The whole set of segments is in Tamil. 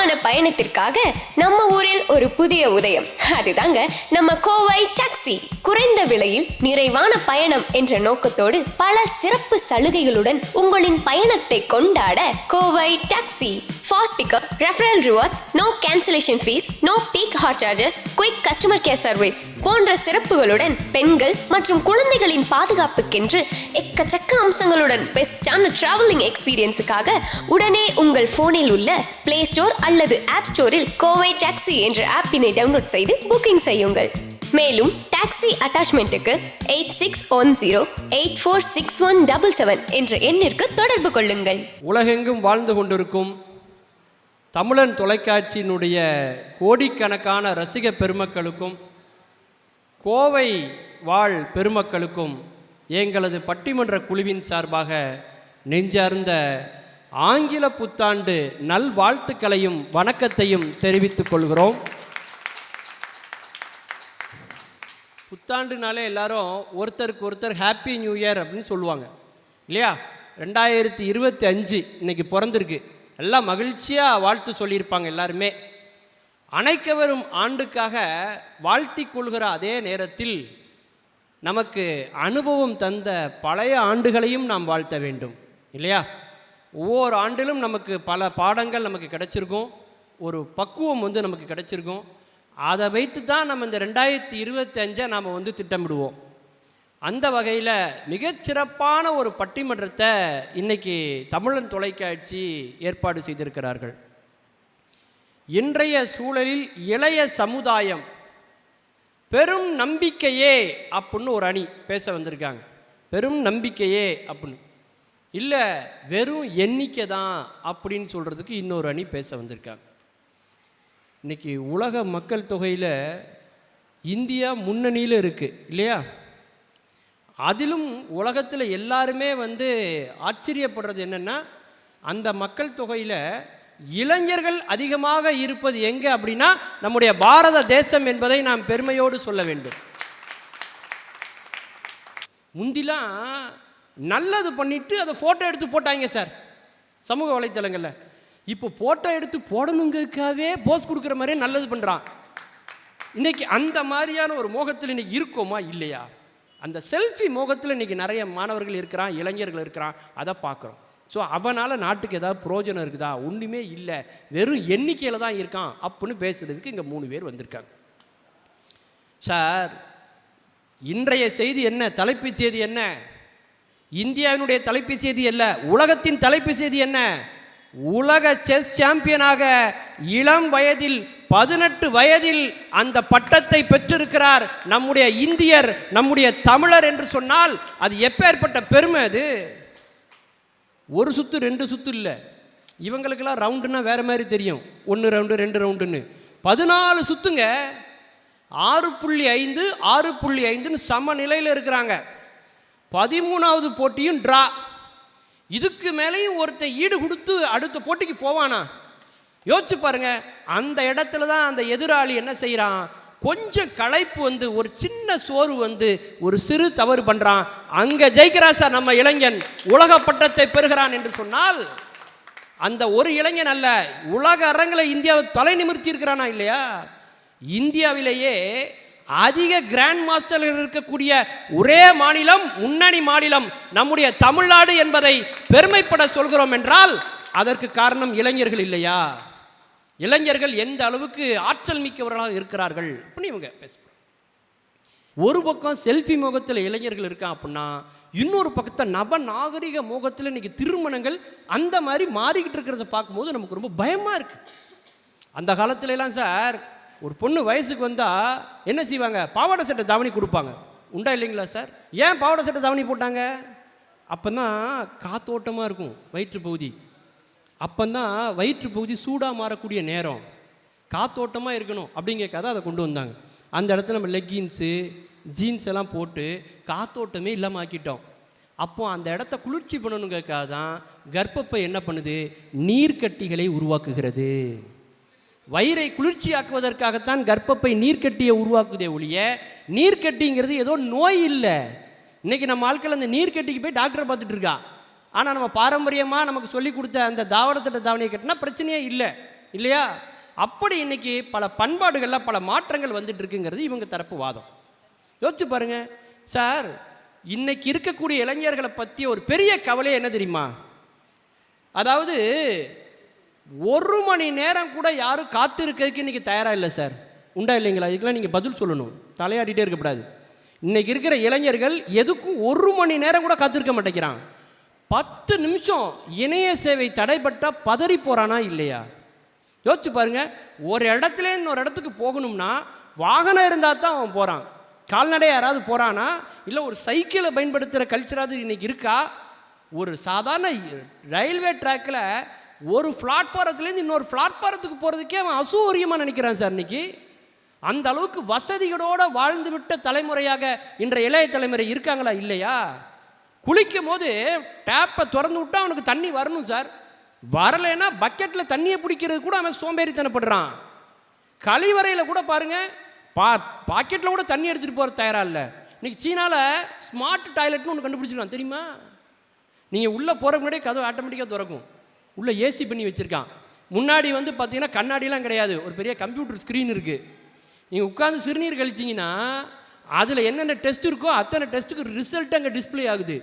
சுகமான பயணத்திற்காக நம்ம ஊரில் ஒரு புதிய உதயம். அதுதாங்க நம்ம கோவை டாக்ஸி. குறைந்த விலையில் நிறைவான பயணம் என்ற நோக்கத்தோடு பல சிறப்பு சலுகைகளுடன் உங்களின் பயணத்தை கொண்டாட Kovai taxi. Fast pickup, referral rewards, no cancellation fees, no peak hour charges, quick customer care service போன்ற சிறப்புகளுடன் பெண்கள் மற்றும் குழந்தைகளின் பாதுகாப்புக்கென்று எக்கச்சக்க அம்சங்களுடன் பெஸ்டான டிராவலிங் எக்ஸ்பீரியன்ஸுக்காக உடனே உங்கள் போனில் உள்ள பிளே ஸ்டோர் அல்லது ஆப் ஸ்டோரில் கோவை டாக்ஸி என்ற ஆப்பினை டவுன்லோட் செய்து புக்கிங் செய்யுங்கள். மேலும் டாக்ஸி அட்டாச்மெண்ட்டுக்கு 8610846177 என்ற எண்ணிற்கு தொடர்பு கொள்ளுங்கள். உலகெங்கும் வாழ்ந்து கொண்டிருக்கும் தமிழன் தொலைக்காட்சியினுடைய கோடிக்கணக்கான ரசிக பெருமக்களுக்கும் கோவை வாழ் பெருமக்களுக்கும் எங்களது பட்டிமன்ற குழுவின் சார்பாக நெஞ்சார்ந்த ஆங்கில புத்தாண்டு நல்வாழ்த்துக்களையும் வணக்கத்தையும் தெரிவித்துக் கொள்கிறோம். புத்தாண்டுனாலே எல்லாரும் ஒருத்தருக்கு ஒருத்தர் ஹாப்பி நியூ இயர் அப்படின்னு சொல்லுவாங்க இல்லையா? 2025 இன்னைக்கு பிறந்திருக்கு. எல்லாம் மகிழ்ச்சியாக வாழ்த்து சொல்லியிருப்பாங்க எல்லாருமே. அணைக்க வரும் ஆண்டுக்காக வாழ்த்தி கொள்கிற அதே நேரத்தில் நமக்கு அனுபவம் தந்த பழைய ஆண்டுகளையும் நாம் வாழ்த்த வேண்டும் இல்லையா? ஒவ்வொரு ஆண்டிலும் நமக்கு பல பாடங்கள் நமக்கு கிடைச்சிருக்கும், ஒரு பக்குவம் நமக்கு கிடைச்சிருக்கும். அதை வைத்து தான் நம்ம இந்த 2025 நாம் திட்டமிடுவோம். அந்த வகையில் மிகச்சிறப்பான ஒரு பட்டிமன்றத்தை இன்னைக்கு தமிழன் தொலைக்காட்சி ஏற்பாடு செய்திருக்கிறார்கள். இன்றைய சூழலில் இளைய சமுதாயம் பெரும் நம்பிக்கையே அப்படின்னு ஒரு அணி பேச வந்திருக்காங்க. பெரும் நம்பிக்கையே அப்படின்னு இல்லை, வெறும் எண்ணிக்கை தான் அப்படின்னு சொல்கிறதுக்கு இன்னொரு அணி பேச வந்திருக்காங்க. இன்றைக்கி உலக மக்கள் தொகையில் இந்தியா முன்னணியில் இருக்குது இல்லையா? அதிலும் உலகத்தில் எல்லாருமே ஆச்சரியப்படுறது என்னென்னா, அந்த மக்கள் தொகையில் இளைஞர்கள் அதிகமாக இருப்பது எங்கே அப்படின்னா நம்முடைய பாரத தேசம் என்பதை நாம் பெருமையோடு சொல்ல வேண்டும். முந்திலாம் நல்லது பண்ணிட்டு அதை ஃபோட்டோ எடுத்து போட்டாங்க சார் சமூக வலைத்தளங்களில். இப்போ ஃபோட்டோ எடுத்து போடணுங்கிறதுக்காகவே போஸ் கொடுக்குற மாதிரியே நல்லது பண்ணுறான். இன்றைக்கி அந்த மாதிரியான ஒரு மோகத்தில் இன்றைக்கி இருக்கோமா இல்லையா? அந்த செல்ஃபி மோகத்தில் இன்றைக்கி நிறைய மாணவர்கள் இருக்கிறான், இளைஞர்கள் இருக்கிறான், அதை பார்க்குறோம். ஸோ அவனால் நாட்டுக்கு ஏதாவது பிரயோஜனம் இருக்குதா? ஒன்றுமே இல்லை, வெறும் எண்ணிக்கையில் தான் இருக்கான் அப்படின்னு பேசுகிறதுக்கு இங்கே 3 பேர் வந்திருக்காங்க. சார், இன்றைய செய்தி என்ன? தலைப்பு செய்தி என்ன? இந்தியாவினுடைய தலைப்பு செய்தி அல்ல, உலகத்தின் தலைப்பு செய்தி என்ன? உலக செஸ் சாம்பியனாக இளம் வயதில் 18 வயதில் அந்த பட்டத்தை பெற்றிருக்கிறார் நம்முடைய இந்தியர், நம்முடைய தமிழர் என்று சொன்னால் அது எப்பேற்பட்ட பெருமை! அது ஒரு சுத்து 2 சுத்து இல்லை. இவங்களுக்கெல்லாம் ரவுண்டுன்னா வேற மாதிரி தெரியும். 1 ரவுண்டு 2 ரவுண்டுன்னு 14 சுத்துங்க. 6.5 6.5ன்னு சம நிலையில் இருக்கிறாங்க. 13வது போட்டியும் ட்ரா. இதுக்கு மேலேயும் ஒருத்தர் ஈடு கொடுத்து அடுத்த போட்டிக்கு போவானா? யோசிச்சு பாருங்க. அந்த இடத்துல தான் அந்த எதிராளி என்ன செய்கிறான்? கொஞ்சம் களைப்பு ஒரு சின்ன சோர்வு ஒரு சிறு தவறு பண்ணுறான். அங்கே ஜெயிக்கிறா சார் நம்ம இளைஞன், உலக பட்டத்தை பெறுகிறான் என்று சொன்னால் அந்த ஒரு இளைஞன் அல்ல, உலக அரங்கில் இந்தியாவை தலை நிமிர்த்தி இருக்கிறானா இல்லையா? இந்தியாவிலேயே அதிக கிராண்ட் மாஸ்டர் இருக்கக்கூடிய ஒரே மாநிலம், முன்னணி மாநிலம் நம்முடைய தமிழ்நாடு என்பதை பெருமைப்பட சொல்கிறோம் என்றால் அதற்கு காரணம் இளைஞர்கள் இல்லையா? இளைஞர்கள் எந்த அளவுக்கு ஆற்றல் மிக்கவர்களாக இருக்கிறார்கள் அப்படின்னு இவங்க பேசுகிறாங்க. ஒரு பக்கம் செல்ஃபி மோகத்தில் இளைஞர்கள் இருக்கான் அப்படின்னா, இன்னொரு பக்கத்தை நவநாகரிக மோகத்தில் இன்னைக்கு திருமணங்கள் அந்த மாதிரி மாறிக்கிட்டு இருக்கிறத பார்க்கும்போது நமக்கு ரொம்ப பயமாக இருக்குது. அந்த காலத்துலலாம் சார், ஒரு பொண்ணு வயசுக்கு வந்தால் என்ன செய்வாங்க? பாவாடை சட்டை தாவணி கொடுப்பாங்க. உண்டா இல்லைங்களா சார்? ஏன் பாவாடை சட்டை தாவணி போட்டாங்க? அப்போ தான் காத்தோட்டமாக இருக்கும் வயிற்று பகுதி. அப்போதான் வயிற்று பகுதி சூடாக மாறக்கூடிய நேரம், காத்தோட்டமாக இருக்கணும் அப்படிங்கிறக்காக அதை கொண்டு வந்தாங்க. அந்த இடத்துல நம்ம லெக்கின்ஸு ஜீன்ஸ் எல்லாம் போட்டு காத்தோட்டமே இல்லாமல் ஆக்கிட்டோம். அப்போ அந்த இடத்த குளிர்ச்சி பண்ணணுங்கிறதுக்காக தான் கர்ப்பப்பை என்ன பண்ணுது? நீர்க்கட்டிகளை உருவாக்குகிறது. வயிறை குளிர்ச்சியாக்குவதற்காகத்தான் கர்ப்பப்பை நீர்க்கட்டியை உருவாக்குதே ஒழிய நீர்க்கட்டிங்கிறது ஏதோ நோய் இல்லை. இன்றைக்கி நம்ம ஆட்கள் அந்த நீர்க்கட்டிக்கு போய் டாக்டரை பார்த்துட்டு இருக்கா. ஆனால் நம்ம பாரம்பரியமாக நமக்கு சொல்லி கொடுத்த அந்த தாவட சட்ட தாவணியை கட்டினா பிரச்சனையே இல்லை. இல்லையா? அப்படி இன்னைக்கு பல பண்பாடுகளில் பல மாற்றங்கள் வந்துட்டு இருக்குங்கிறது இவங்க தரப்பு வாதம். யோசிச்சு பாருங்க சார், இன்னைக்கு இருக்கக்கூடிய இளைஞர்களை பற்றி ஒரு பெரிய கவலை என்ன தெரியுமா? அதாவது 1 மணி நேரம் கூட யாரும் காத்திருக்கிறதுக்கு இன்னைக்கு தயாராக இல்லை சார். உண்டா இல்லைங்களா? இதுக்கெல்லாம் நீங்கள் பதில் சொல்லணும், தலையாடிட்டே இருக்கக்கூடாது. இன்னைக்கு இருக்கிற இளைஞர்கள் எதுக்கும் 1 மணி நேரம் கூட காத்திருக்க மாட்டேங்கிறான். 10 நிமிஷம் இணைய சேவை தடைப்பட்டால் பதறி போகிறானா இல்லையா? யோசிச்சு பாருங்க. ஒரு இடத்துல இன்னொரு இடத்துக்கு போகணும்னா வாகனம் இருந்தால் தான் அவன் போகிறான். கால்நடை யாராவது போகிறானா? இல்லை ஒரு சைக்கிளை பயன்படுத்துகிற கல்ச்சராவது இன்னைக்கு இருக்கா? ஒரு சாதாரண ரயில்வே ட்ராக்கில் ஒரு பிளாட்ஃபாரத்துலேருந்து இன்னொரு பிளாட்ஃபாரத்துக்கு போகிறதுக்கே அவன் அசூரியமாக நினைக்கிறான் சார். இன்னைக்கு அந்த அளவுக்கு வசதிகளோடு வாழ்ந்து விட்ட தலைமுறையாக இன்றைய இளைய தலைமுறை இருக்காங்களா இல்லையா? குளிக்கும் போது டேப்பை திறந்து விட்டா அவனுக்கு தண்ணி வரணும் சார். வரலைன்னா பக்கெட்டில் தண்ணியை பிடிக்கிறது கூட அவன் சோம்பேறித்தனப்படுறான். கழிவறையில் கூட பாருங்க, பாக்கெட்டில் கூட தண்ணி எடுத்துகிட்டு போகிற தயாராக இல்லை. இன்னைக்கு சீனாவில் ஸ்மார்ட் டாய்லெட்னு ஒன்று கண்டுபிடிச்சிருக்கான் தெரியுமா? நீங்கள் உள்ளே போகிறக்கு முன்னாடியே கதவு ஆட்டோமேட்டிக்காக திறக்கும். உள்ளே ஏசி பண்ணி வச்சுருக்கான். முன்னாடி வந்து பார்த்தீங்கன்னா கண்ணாடிலாம் கிடையாது, ஒரு பெரிய கம்ப்யூட்டர் ஸ்க்ரீன் இருக்குது. நீங்கள் உட்காந்து சிறுநீர் கழிச்சிங்கன்னா அதில் என்னென்ன டெஸ்ட் இருக்கோ அத்தனை டெஸ்ட்டுக்கு ரிசல்ட் அங்கே டிஸ்பிளே ஆகுது.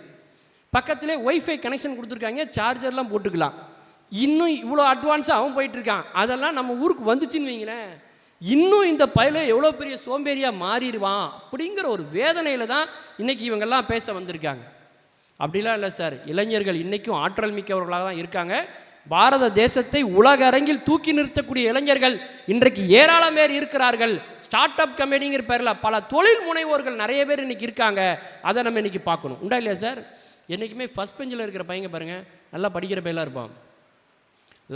பக்கத்திலே ஒய்ஃபை கனெக்ஷன் கொடுத்துருக்காங்க, சார்ஜர்லாம் போட்டுக்கலாம். இன்னும் இவ்வளோ அட்வான்ஸாக அவன் போயிட்டுருக்கான். அதெல்லாம் நம்ம ஊருக்கு வந்துச்சுன்னு வைங்களேன், இன்னும் இந்த பயில எவ்வளோ பெரிய சோம்பேறியாக மாறிடுவான் அப்படிங்கிற ஒரு வேதனையில் தான் இன்றைக்கி இவங்கெல்லாம் பேச வந்திருக்காங்க. அப்படிலாம் இல்லை சார். இளைஞர்கள் இன்றைக்கும் ஆற்றல் மிக்கவர்களாக தான் இருக்காங்க. பாரத தேசத்தை உலக அரங்கில் தூக்கி நிறுத்தக்கூடிய இளைஞர்கள் இன்றைக்கு ஏராளம் பேர் இருக்கிறார்கள். ஸ்டார்ட் அப் கம்பெனிங்கிற பேரில் பல தொழில் முனைவோர்கள் நிறைய பேர் இன்றைக்கி இருக்காங்க. அதை நம்ம இன்றைக்கி பார்க்கணும். உண்டா இல்லையா சார்? என்றைக்குமே ஃபஸ்ட் பெஞ்சில் இருக்கிற பையங்க பாருங்கள், நல்லா படிக்கிற பையலாக இருப்பான்.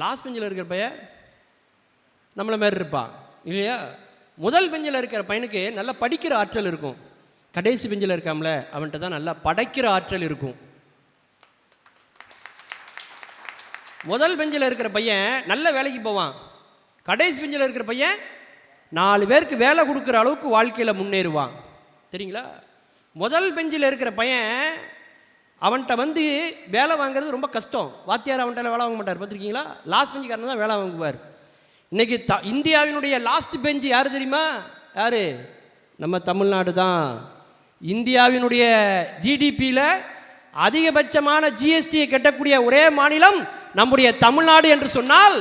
லாஸ்ட் பெஞ்சில் இருக்கிற பையன் நம்மளை மாதிரி இருப்பான் இல்லையா? முதல் பெஞ்சில் இருக்கிற பையனுக்கு நல்லா படிக்கிற ஆற்றல் இருக்கும். கடைசி பெஞ்சில் இருக்காமல அவன்கிட்ட தான் நல்லா படைக்கிற ஆற்றல் இருக்கும். முதல் பெஞ்சில் இருக்கிற பையன் நல்ல வேலைக்கு போவான். கடைசி பெஞ்சில் இருக்கிற பையன் 4 பேருக்கு வேலை கொடுக்குற அளவுக்கு வாழ்க்கையில் முன்னேறுவான். சரிங்களா? முதல் பெஞ்சில் இருக்கிற பையன் அவன்கிட்ட வந்து வேலை வாங்குறது ரொம்ப கஷ்டம். வாத்தியார் அவன்கிட்ட வேலை வாங்க மாட்டார், பார்த்துருக்கீங்களா? லாஸ்ட் பெஞ்சுக்காரன் தான் வேலை வாங்குவார். இன்றைக்கி இந்தியாவினுடைய லாஸ்ட் பெஞ்சு யார் தெரியுமா? யார்? நம்ம தமிழ்நாடு தான். இந்தியாவினுடைய ஜிடிபியில் அதிகபட்சமான ஜிஎஸ்டியை கட்டக்கூடிய ஒரே மாநிலம் நம்முடைய தமிழ்நாடு என்று சொன்னால்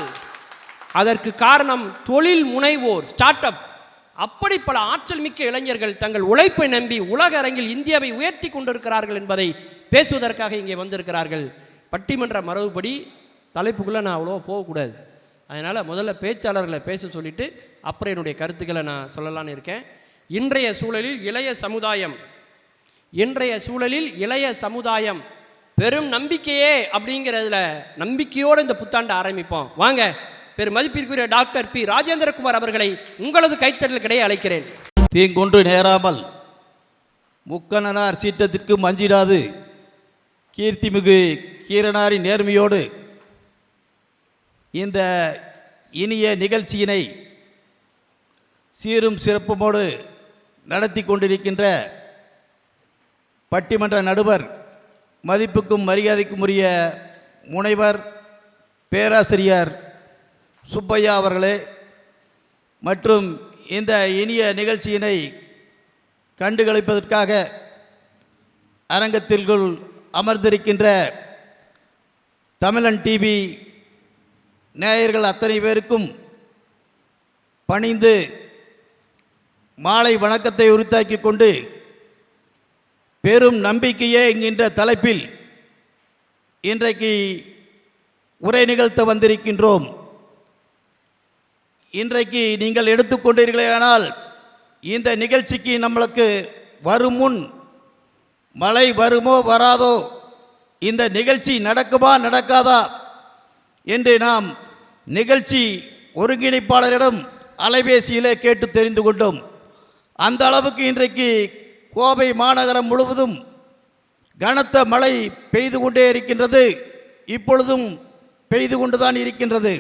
அதற்கு காரணம் தொழில் முனைவோர், ஸ்டார்ட் அப். அப்படி பல ஆற்றல் மிக்க இளைஞர்கள் தங்கள் உழைப்பை நம்பி உலக அரங்கில் இந்தியாவை உயர்த்தி கொண்டிருக்கிறார்கள் என்பதை பேசுவதற்காக இங்கே வந்திருக்கிறார்கள். பட்டிமன்ற மரபுப்படி தலைப்புக்குள்ளே நான் அவ்வளோ போகக்கூடாது. அதனால் முதல்ல பேச்சாளர்களை பேச சொல்லிவிட்டு அப்புறம் என்னுடைய கருத்துக்களை நான் சொல்லலான்னு இருக்கேன். இன்றைய சூழலில் இளைய சமுதாயம் பெரும் நம்பிக்கையே அப்படிங்கிறதுல நம்பிக்கையோடு இந்த புத்தாண்டை ஆரம்பிப்போம். வாங்க, பெரும் மதிப்பிற்குரிய டாக்டர் பி ராஜேந்திரகுமார் அவர்களை உங்களது கைத்தட்டலுக்கிடையே அழைக்கிறேன். தீங்கொன்று நேராமல் முக்கணனார் சீற்றத்திற்கு மஞ்சிடாது கீர்த்திமிகு கீரனாரின் நேர்மையோடு இந்த இனிய நிகழ்ச்சியினை சீரும் சிறப்புமோடு நடத்தி கொண்டிருக்கின்ற பட்டிமன்ற நடுவர், மதிப்புக்கும் மரியாதைக்கும் உரிய முனைவர் பேராசிரியர் சுப்பையா அவர்களே, மற்றும் இந்த இனிய நிகழ்ச்சியினை கண்டுகளிப்பதற்காக அரங்கத்திற்குள் அமர்ந்திருக்கின்ற தமிழன் டிவி நேயர்கள் அத்தனை பேருக்கும் பணிந்து மாலை வணக்கத்தை உரித்தாக்கி கொண்டு, பெரும் நம்பிக்கையே என்கின்ற தலைப்பில் இன்றைக்கு உரை நிகழ்த்த வந்திருக்கின்றோம். இன்றைக்கு நீங்கள் எடுத்துக்கொண்டீர்களேயானால் இந்த நிகழ்ச்சிக்கு நம்மளுக்கு வரும் முன் மழை வருமோ வராதோ, இந்த நிகழ்ச்சி நடக்குமா நடக்காதா என்று நாம் நிகழ்ச்சி ஒருங்கிணைப்பாளரிடம் அலைபேசியிலே கேட்டு தெரிந்து கொண்டோம். அந்த அளவுக்கு இன்றைக்கு கோவை மாநகரம் முழுவதும் கனத்த மழை பெய்து கொண்டே இருக்கின்றது. இப்பொழுதும் பெய்து கொண்டுதான் இருக்கின்றது.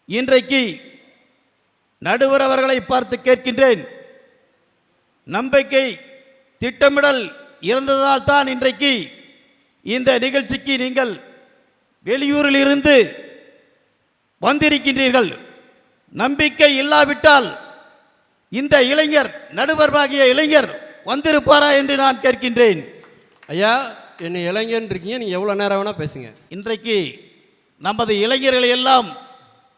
இன்றைக்கு நடுவர் அவர்களை பார்த்து கேட்கின்றேன், நம்பிக்கை திட்டமிடல் இருந்ததால் தான் இன்றைக்கு இந்த நிகழ்ச்சிக்கு நீங்கள் வெளியூரில் இருந்து வந்திருக்கின்றீர்கள். நம்பிக்கை இல்லாவிட்டால் இந்த இளைஞர், நடுவராகிய இளைஞர் வந்திருப்பாரா என்று நான் கேட்கின்றேன். ஐயா, என்ன இளைஞன் இருக்கீங்க, நீங்கள் எவ்வளோ நேரம் வேணால் பேசுங்க. இன்றைக்கு நமது இளைஞர்களை எல்லாம்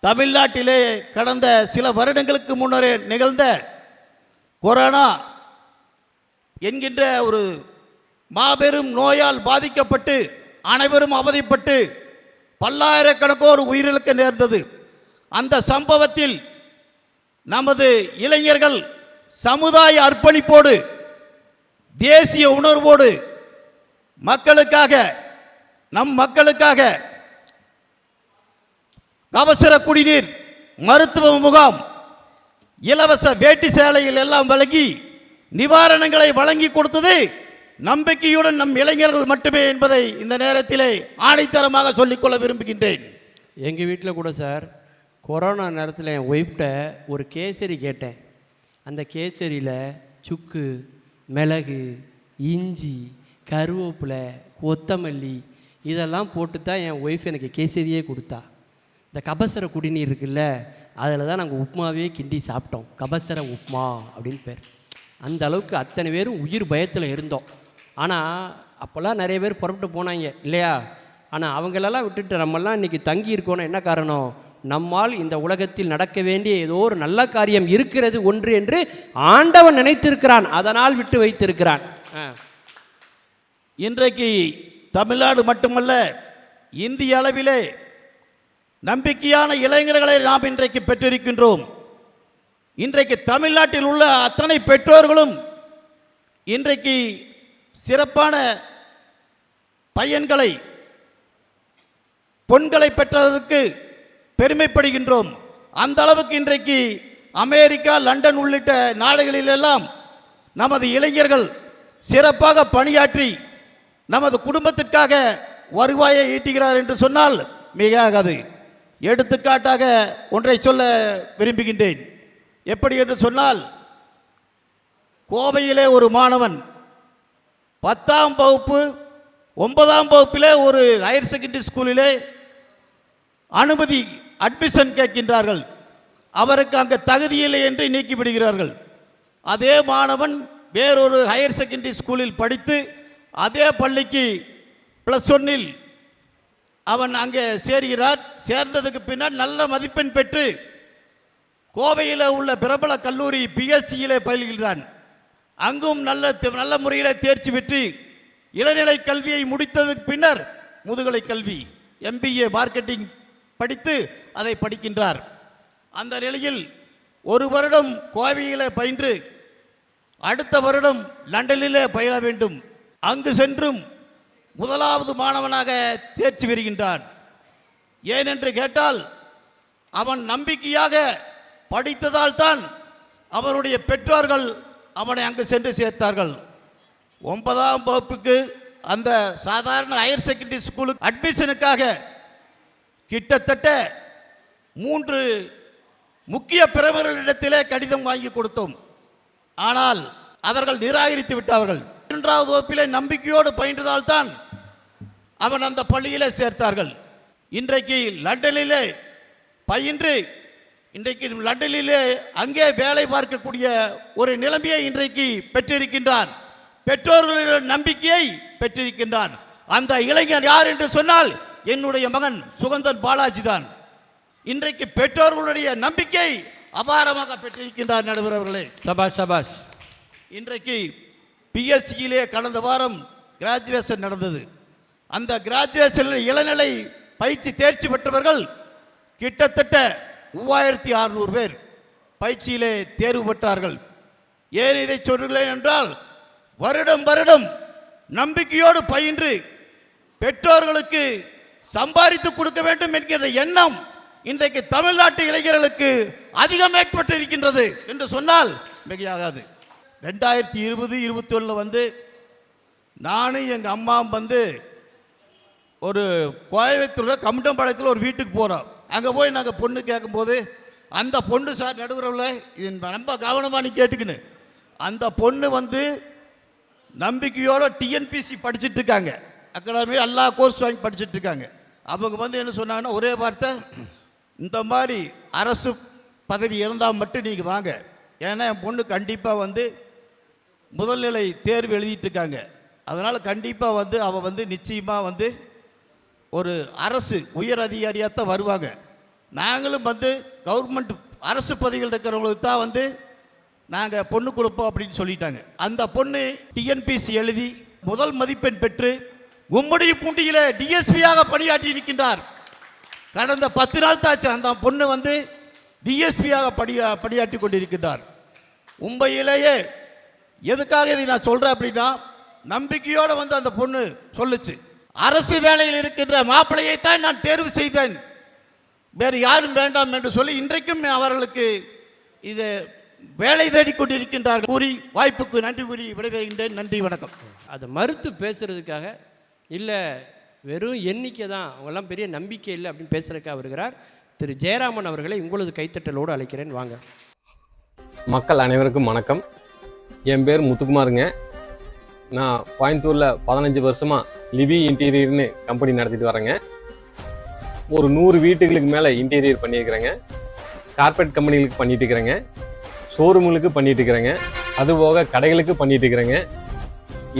தமிழ்நாட்டிலே கடந்த சில வருடங்களுக்கு முன்னரே நிகழ்ந்த கொரோனா என்கின்ற ஒரு மாபெரும் நோயால் பாதிக்கப்பட்டு அனைவரும் அவதிப்பட்டு பல்லாயிரக்கணக்கோர் உயிரிழக்க நேர்ந்தது. அந்த சம்பவத்தில் நமது இளைஞர்கள் சமுதாய அர்ப்பணிப்போடு, தேசிய உணர்வோடு மக்களுக்காக, நம் மக்களுக்காக அவசர குடிநீர், மருத்துவ முகாம், இலவச வேட்டி சேலைகள் எல்லாம் வழங்கி நிவாரணங்களை வழங்கி கொடுத்தது நம்பிக்கையுடன் நம் இளைஞர்கள் மட்டுமே என்பதை இந்த நேரத்திலே ஆணைத்தரமாக சொல்லிக்கொள்ள விரும்புகின்றேன். எங்கள் வீட்டில் கூட சார், கொரோனா நேரத்தில் என் ஒய்ஃப்ட்ட ஒரு கேசரி கேட்டேன். அந்த கேசரியில் சுக்கு, மிளகு, இஞ்சி, கருவேப்பிலை, கொத்தமல்லி இதெல்லாம் போட்டு தான் என் ஒய்ஃப் எனக்கு கேசரியே கொடுத்தா. இந்த கபசர குடிநீர் இருக்குல்ல, அதில் தான் நாங்கள் உப்புமாவே கிண்டி சாப்பிட்டோம். கபசர உப்புமா அப்படின்னு பேர். அந்த அளவுக்கு அத்தனை பேரும் உயிர் பயத்தில் இருந்தோம். ஆனால் அப்போல்லாம் நிறைய பேர் புறப்பட்டு போனாங்க இல்லையா? ஆனால் அவங்களெல்லாம் விட்டுட்டு நம்மெல்லாம் இன்றைக்கி தங்கி இருக்கோன்னா என்ன காரணம்? நம்மால் இந்த உலகத்தில் நடக்க வேண்டிய ஏதோ ஒரு நல்ல காரியம் இருக்கிறது ஒன்று என்று ஆண்டவன் நினைத்திருக்கிறான், அதனால் விட்டு வைத்திருக்கிறான். இன்றைக்கு தமிழ்நாடு மட்டுமல்ல, இந்திய அளவிலே நம்பிக்கையான இளைஞர்களை நாம் இன்றைக்கு பெற்றிருக்கின்றோம். இன்றைக்கு தமிழ்நாட்டில் உள்ள அத்தனை பெற்றோர்களும் இன்றைக்கு சிறப்பான பையன்களை, பொன்களை பெற்றதற்கு பெருமைப்படுகின்றோம். அந்த அளவுக்கு இன்றைக்கு அமெரிக்கா, லண்டன் உள்ளிட்ட நாடுகளிலெல்லாம் நமது இளைஞர்கள் சிறப்பாக பணியாற்றி நமது குடும்பத்திற்காக வருவாயை ஈட்டுகிறார் என்று சொன்னால் மிகையாகாது. எடுத்துக்காட்டாக ஒன்றை சொல்ல விரும்புகின்றேன். எப்படி என்று சொன்னால், கோவையிலே ஒரு மாணவன் 10ஆம் வகுப்பு 9ஆம் வகுப்பிலே ஒரு ஹையர் செகண்டரி ஸ்கூலிலே அனுமதி, அட்மிஷன் கேட்கின்றார்கள். அவருக்கு அங்கே தகுதியில்லை என்று நீக்கிவிடுகிறார்கள். அதே மாணவன் வேறொரு ஹையர் செகண்டரி ஸ்கூலில் படித்து அதே பள்ளிக்கு +1 அவன் அங்கே சேர்கிறார். சேர்ந்ததுக்கு பின்னால் நல்ல மதிப்பெண் பெற்று கோவையில் உள்ள பிரபல கல்லூரி பிஎஸ்சியிலே பயில்கிறான். அங்கும் நல்ல முறையில் தேர்ச்சி பெற்று இளநிலை கல்வியை முடித்ததுக்கு பின்னர் முதுகலை கல்வி MBA மார்க்கெட்டிங் படித்து அதை படிக்கின்றார். அந்த நிலையில் ஒரு வருடம் கோவையிலே பயின்று அடுத்த வருடம் லண்டனிலே பயில வேண்டும். அங்கு சென்றும் முதலாவது மாணவனாக தேர்ச்சி பெறுகின்றான். ஏனென்று கேட்டால், அவன் நம்பிக்கையாக படித்ததால் தான் அவனுடைய பெற்றோர்கள் அவனை அங்கு சென்று சேர்த்தார்கள். 9ஆம் வகுப்புக்கு அந்த சாதாரண ஹையர் செகண்டரி ஸ்கூலுக்கு அட்மிஷனுக்காக கிட்டத்தட்ட 3 முக்கிய பிரமுகர்களிடத்திலே கடிதம் வாங்கி கொடுத்தோம். ஆனால் அவர்கள் நிராகரித்து விட்டார்கள். 3ஆவது வகுப்பிலே நம்பிக்கையோடு பயின்றதால் தான் அவன் அந்த பள்ளியிலே சேர்த்தார்கள். இன்றைக்கு லண்டனிலே பயின்று இன்றைக்கு லண்டனிலே அங்கே வேலை பார்க்கக்கூடிய ஒரு நிலைமையை இன்றைக்கு பெற்றிருக்கின்றான். பெற்றோர்களுடைய நம்பிக்கையை பெற்றிருக்கின்றான். அந்த இளைஞர் யார் என்று சொன்னால் என்னுடைய மகன் சுகந்தன் பாலாஜி தான். இன்றைக்கு பெற்றோர்களுடைய நம்பிக்கை அபாரமாக பெற்றிருக்கின்றார். நடுவர் அவர்களே, சபாஷ் சபாஷ். இன்றைக்கு பிஎஸ்சியிலே கடந்த வாரம் கிராஜுவேஷன் நடந்தது. அந்த கிராஜுவேஷனில் இளநிலை பயிற்சி தேர்ச்சி பெற்றவர்கள் கிட்டத்தட்ட 3600 பேர் பயிற்சியிலே தேர்வு பெற்றார்கள். ஏன் இதை சொல்கிறேன் என்றால், வருடம் வருடம் நம்பிக்கையோடு பயின்று பெற்றோர்களுக்கு சம்பாதித்து கொடுக்க வேண்டும் என்கிற எண்ணம் இன்றைக்கு தமிழ்நாட்டு இளைஞர்களுக்கு அதிகம் ஏற்பட்டு இருக்கின்றது என்று சொன்னால் மிகையாகாது. 2020-21 வந்து நானும் எங்கள் அம்மாவும் வந்து ஒரு கோயம்புத்தூர் கமுண்டம்பாளையத்தில் ஒரு வீட்டுக்கு போகிறோம். அங்கே போய் நாங்கள் பொண்ணு கேட்கும்போது அந்த பொண்ணு, சார் நடுவரில் இது ரொம்ப கவனமாக நீ கேட்டுக்கின்னு, அந்த பொண்ணு வந்து நம்பிக்கையோடு TNPSC படிச்சுட்டு இருக்காங்க. அகாடமி எல்லா கோர்ஸ் வாங்கி படிச்சுட்டு இருக்காங்க. அவங்க வந்து என்ன சொன்னாங்கன்னா, ஒரே வார்த்தை, இந்த மாதிரி அரசு பதவி இருந்தால் மட்டும் நீங்கள் வாங்க. ஏன்னா என் பொண்ணு கண்டிப்பாக வந்து முதல்நிலை தேர்வு எழுதிட்டு இருக்காங்க. அதனால் கண்டிப்பாக வந்து அவள் வந்து நிச்சயமாக வந்து ஒரு அரசு உயர் அதிகாரியாக தான் வருவாங்க. நாங்களும் வந்து கவர்மெண்ட் அரசு பதவிகள் இருக்கிறவங்களுக்கு தான் வந்து நாங்கள் பொண்ணு கொடுப்போம் அப்படின்னு சொல்லிட்டாங்க. அந்த பொண்ணு டிஎன்பிசி எழுதி முதல் மதிப்பெண் பெற்று உம்முடைய பூண்டியில் டிஎஸ்பியாக பணியாற்றி இருக்கின்றார். கடந்த 10 நாள் தாச்சு அந்த பொண்ணு வந்து டிஎஸ்பியாக பணியாற்றி கொண்டிருக்கின்றார். உண்மையிலேயே எதுக்காக இதை நான் சொல்கிறேன் அப்படின்னா, நம்பிக்கையோடு வந்து அந்த பொண்ணு சொல்லுச்சு, அரசு வேலையில் இருக்கின்ற மாப்பிள்ளையைத்தான் நான் தேர்வு செய்தேன், வேறு யாரும் வேண்டாம் என்று சொல்லி இன்றைக்கும் அவர்களுக்கு இது வேலை தேடிக்கொண்டிருக்கின்றார்கள் கூறி வாய்ப்புக்கு நன்றி கூறி விடைபெறுகின்றேன். நன்றி, வணக்கம். அதை மறுத்து பேசுறதுக்காக இல்லை, வெறும் எண்ணிக்கை தான், அவங்கெல்லாம் பெரிய நம்பிக்கை இல்லை அப்படின்னு பேசுறதுக்காக வருகிறார் திரு ஜெயராமன் அவர்களை உங்களது கைத்தட்டலோடு அழைக்கிறேன். வாங்க. மக்கள் அனைவருக்கும் வணக்கம். என் பேர் முத்துக்குமாருங்க. நான் கோயம்புத்தூரில் 15 வருஷமாக லிவி இன்டீரியர்னு கம்பெனி நடத்திட்டு வரேங்க. ஒரு 100 வீட்டுகளுக்கு மேலே இன்டீரியர் பண்ணியிருக்கிறேங்க. கார்பெட் கம்பெனிகளுக்கு பண்ணிட்டு இருக்கிறேங்க, ஷோரூமுகளுக்கு பண்ணிட்டு இருக்கிறேங்க, அதுபோக கடைகளுக்கு பண்ணிட்டு இருக்கிறேங்க.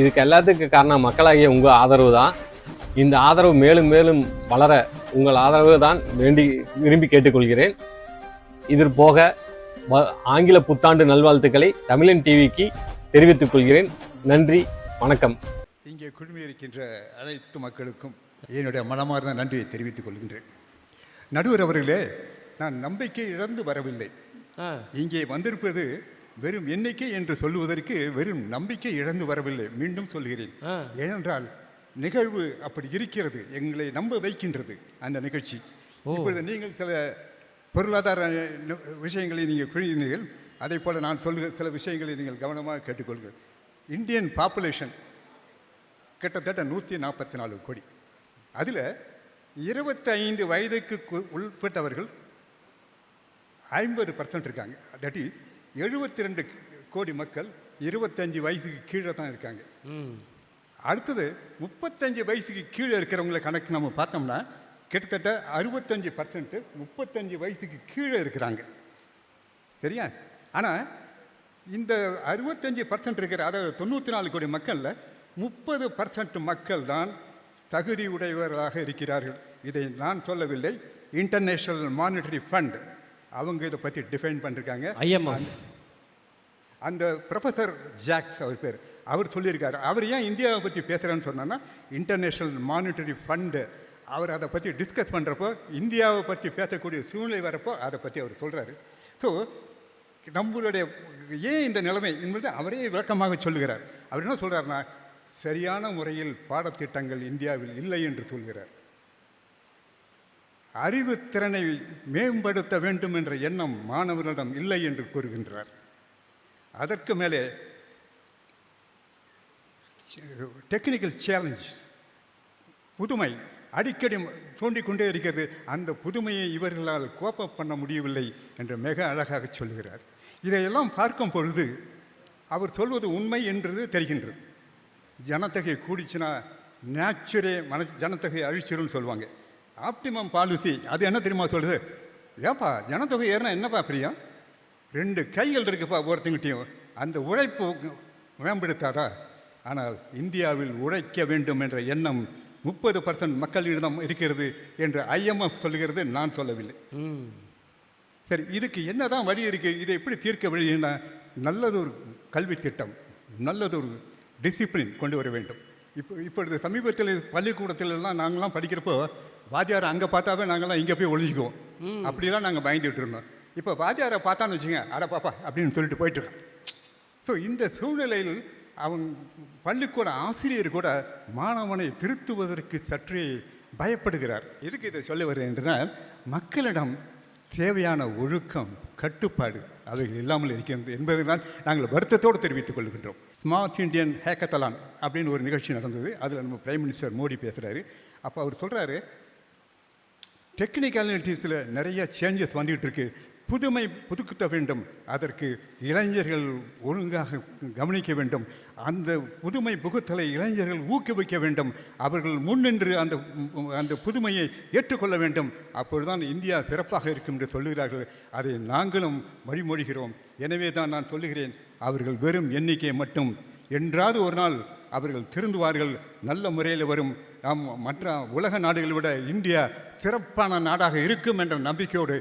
இதுக்கு எல்லாத்துக்கும் காரணம் மக்களாகிய உங்கள் ஆதரவு தான். இந்த ஆதரவு மேலும் மேலும் வளர உங்கள் ஆதரவு தான் விரும்பி கேட்டுக்கொள்கிறேன். இது போக ஆங்கில புத்தாண்டு நல்வாழ்த்துக்களை தமிழன் டிவிக்கு தெரிவித்துக் கொள்கிறேன். நன்றி, வணக்கம். இங்கே குழுமியிருக்கின்ற அனைத்து மக்களுக்கும் என்னுடைய மனமார்ந்த நன்றியை தெரிவித்துக் கொள்கின்றேன். நடுவர் அவர்களே, நான் நம்பிக்கை இழந்து வரவில்லை. இங்கே வந்திருப்பது வெறும் எண்ணிக்கை என்று சொல்லுவதற்கு வெறும் நம்பிக்கை இழந்து வரவில்லை. மீண்டும் சொல்கிறேன், ஏனென்றால் நிகழ்வு அப்படி இருக்கிறது, எங்களை நம்ப வைக்கின்றது அந்த நிகழ்ச்சி. இப்பொழுது நீங்கள் சில பொருளாதார விஷயங்களை நீங்கள் கூறினீர்கள், அதே போல் நான் சொல்லுகிற சில விஷயங்களை நீங்கள் கவனமாக கேட்டுக்கொள்கிறேன். இந்தியன் பாப்புலேஷன் கிட்டத்தட்ட 144 கோடி. அதில் 25 வயதுக்கு உட்பட்டவர்கள் 50% இருக்காங்க. தட் இஸ் 72 கோடி மக்கள் 25 வயசுக்கு கீழே தான் இருக்காங்க. அடுத்தது 35 வயசுக்கு கீழே இருக்கிறவங்கள கணக்கு நம்ம பார்த்தோம்னா கிட்டத்தட்ட 65% 35 வயசுக்கு கீழே இருக்கிறாங்க. சரியா? ஆனால் இந்த 65% இருக்கிற, அதாவது 94 கோடி மக்களில் 30% மக்கள் தான் தகுதி உடையவர்களாக இருக்கிறார்கள். இதை நான் சொல்லவில்லை, இன்டர்நேஷ்னல் மானிட்டரி ஃபண்ட் அவங்க இதை பற்றி டிஃபைன் பண்ணிருக்காங்க. அந்த ப்ரொஃபஸர் ஜாக்ஸ் அவர் பேர், அவர் சொல்லியிருக்காரு. அவர் ஏன் இந்தியாவை பற்றி பேசுகிறான்னு சொன்னான்னா, இன்டர்நேஷ்னல் மானிட்டரி ஃபண்டு அவர் அதை பற்றி டிஸ்கஸ் பண்ணுறப்போ, இந்தியாவை பற்றி பேசக்கூடிய சூழ்நிலை வரப்போ அதை பற்றி அவர் சொல்கிறாரு. ஸோ நம்மளுடைய ஏன் இந்த நிலைமை என்பது அவரே விளக்கமாக சொல்லுகிறார். அவர் என்ன சொல்கிறாருன்னா, சரியான முறையில் பாடத்திட்டங்கள் இந்தியாவில் இல்லை என்று சொல்கிறார். அறிவுத்திறனை மேம்படுத்த வேண்டும் என்ற எண்ணம் மாணவர்களிடம் இல்லை என்று கூறுகின்றார். அதற்கு மேலே டெக்னிக்கல் சேலஞ்ச், புதுமை அடிக்கடி தோண்டிக்கொண்டே இருக்கிறது. அந்த புதுமையை இவர்களால் கோப்பப் பண்ண முடியவில்லை என்று மிக அழகாக சொல்கிறார். இதையெல்லாம் பார்க்கும் பொழுது அவர் சொல்வது உண்மை என்றது தெரிகின்றது. ஜனத்தொகை கூடிச்சுன்னா நேச்சுரே ஜனத்தொகை அழிச்சிரும்னு சொல்லுவாங்க. ஆப்டிமம் பாலிசி அது என்ன தெரியுமா சொல்லுது? ஏப்பா ஜனத்தொகை ஏறினா என்னப்பா பிரியம், 2 கைகள் இருக்குப்பா ஒருத்தங்கிட்டையும், அந்த உழைப்பு மேம்படுத்தாதா? ஆனால் இந்தியாவில் உழைக்க வேண்டும் என்ற எண்ணம் 30% மக்களிடம் இருக்கிறது என்று IMF சொல்லுகிறது, நான் சொல்லவில்லை. சரி, இதுக்கு என்ன தான் வழி இருக்குது? இதை எப்படி தீர்க்க வழின்னா, நல்லதொரு கல்வி திட்டம், நல்லதொரு டிசிப்ளின் கொண்டு வர வேண்டும். இப்பொழுது சமீபத்தில் பள்ளிக்கூடத்திலெல்லாம் நாங்கள்லாம் படிக்கிறப்போ வாத்தியாரை அங்கே பார்த்தாவே நாங்கள்லாம் இங்கே போய் ஒழிஞ்சிக்குவோம். அப்படிலாம் நாங்கள் பயந்துகிட்டு இருந்தோம். இப்போ வாத்தியாரை பார்த்தான்னு வச்சுங்க, அட பாப்பா அப்படின்னு சொல்லிட்டு போயிட்டுருக்கோம். ஸோ இந்த சூழ்நிலையில் அவன் பள்ளிக்கூட ஆசிரியர் கூட மாணவனை திருத்துவதற்கு சற்றே பயப்படுகிறார். எதுக்கு இதை சொல்ல வருகிறேன் என்றால், மக்களிடம் தேவையான ஒழுக்கம், கட்டுப்பாடு அவைகள் இல்லாமல் இருக்கிறது என்பதை தான் நாங்கள் வருத்தத்தோடு தெரிவித்துக் கொள்கின்றோம். ஸ்மார்ட் இந்தியன் ஹேக்கத்தலான் அப்படின்னு ஒரு நிகழ்ச்சி நடந்தது. அதில் நம்ம பிரைம் மினிஸ்டர் மோடி பேசுகிறாரு. அப்போ அவர் சொல்கிறாரு, டெக்னிக்காலிட்டிஸில் நிறைய சேஞ்சஸ் வந்துகிட்டு இருக்கு, புதுமை புதுக்குத்த வேண்டும். அதற்கு இளைஞர்கள் ஒழுங்காக கவனிக்க வேண்டும். அந்த புதுமை புகுத்தலை இளைஞர்கள் ஊக்குவிக்க வேண்டும். அவர்கள் முன்னின்று அந்த புதுமையை ஏற்றுக்கொள்ள வேண்டும். அப்பொழுதுதான் இந்தியா சிறப்பாக இருக்கும் என்று சொல்லுகிறார்கள். அதை நாங்களும் வழிமொழிகிறோம். எனவே தான் நான் சொல்லுகிறேன், அவர்கள் வெறும் எண்ணிக்கை மட்டும். என்றாவது ஒரு நாள் அவர்கள் திருந்துவார்கள், நல்ல முறையில் வரும். மற்ற உலக நாடுகளை விட இந்தியா சிறப்பான நாடாக இருக்கும் என்ற நம்பிக்கையோடு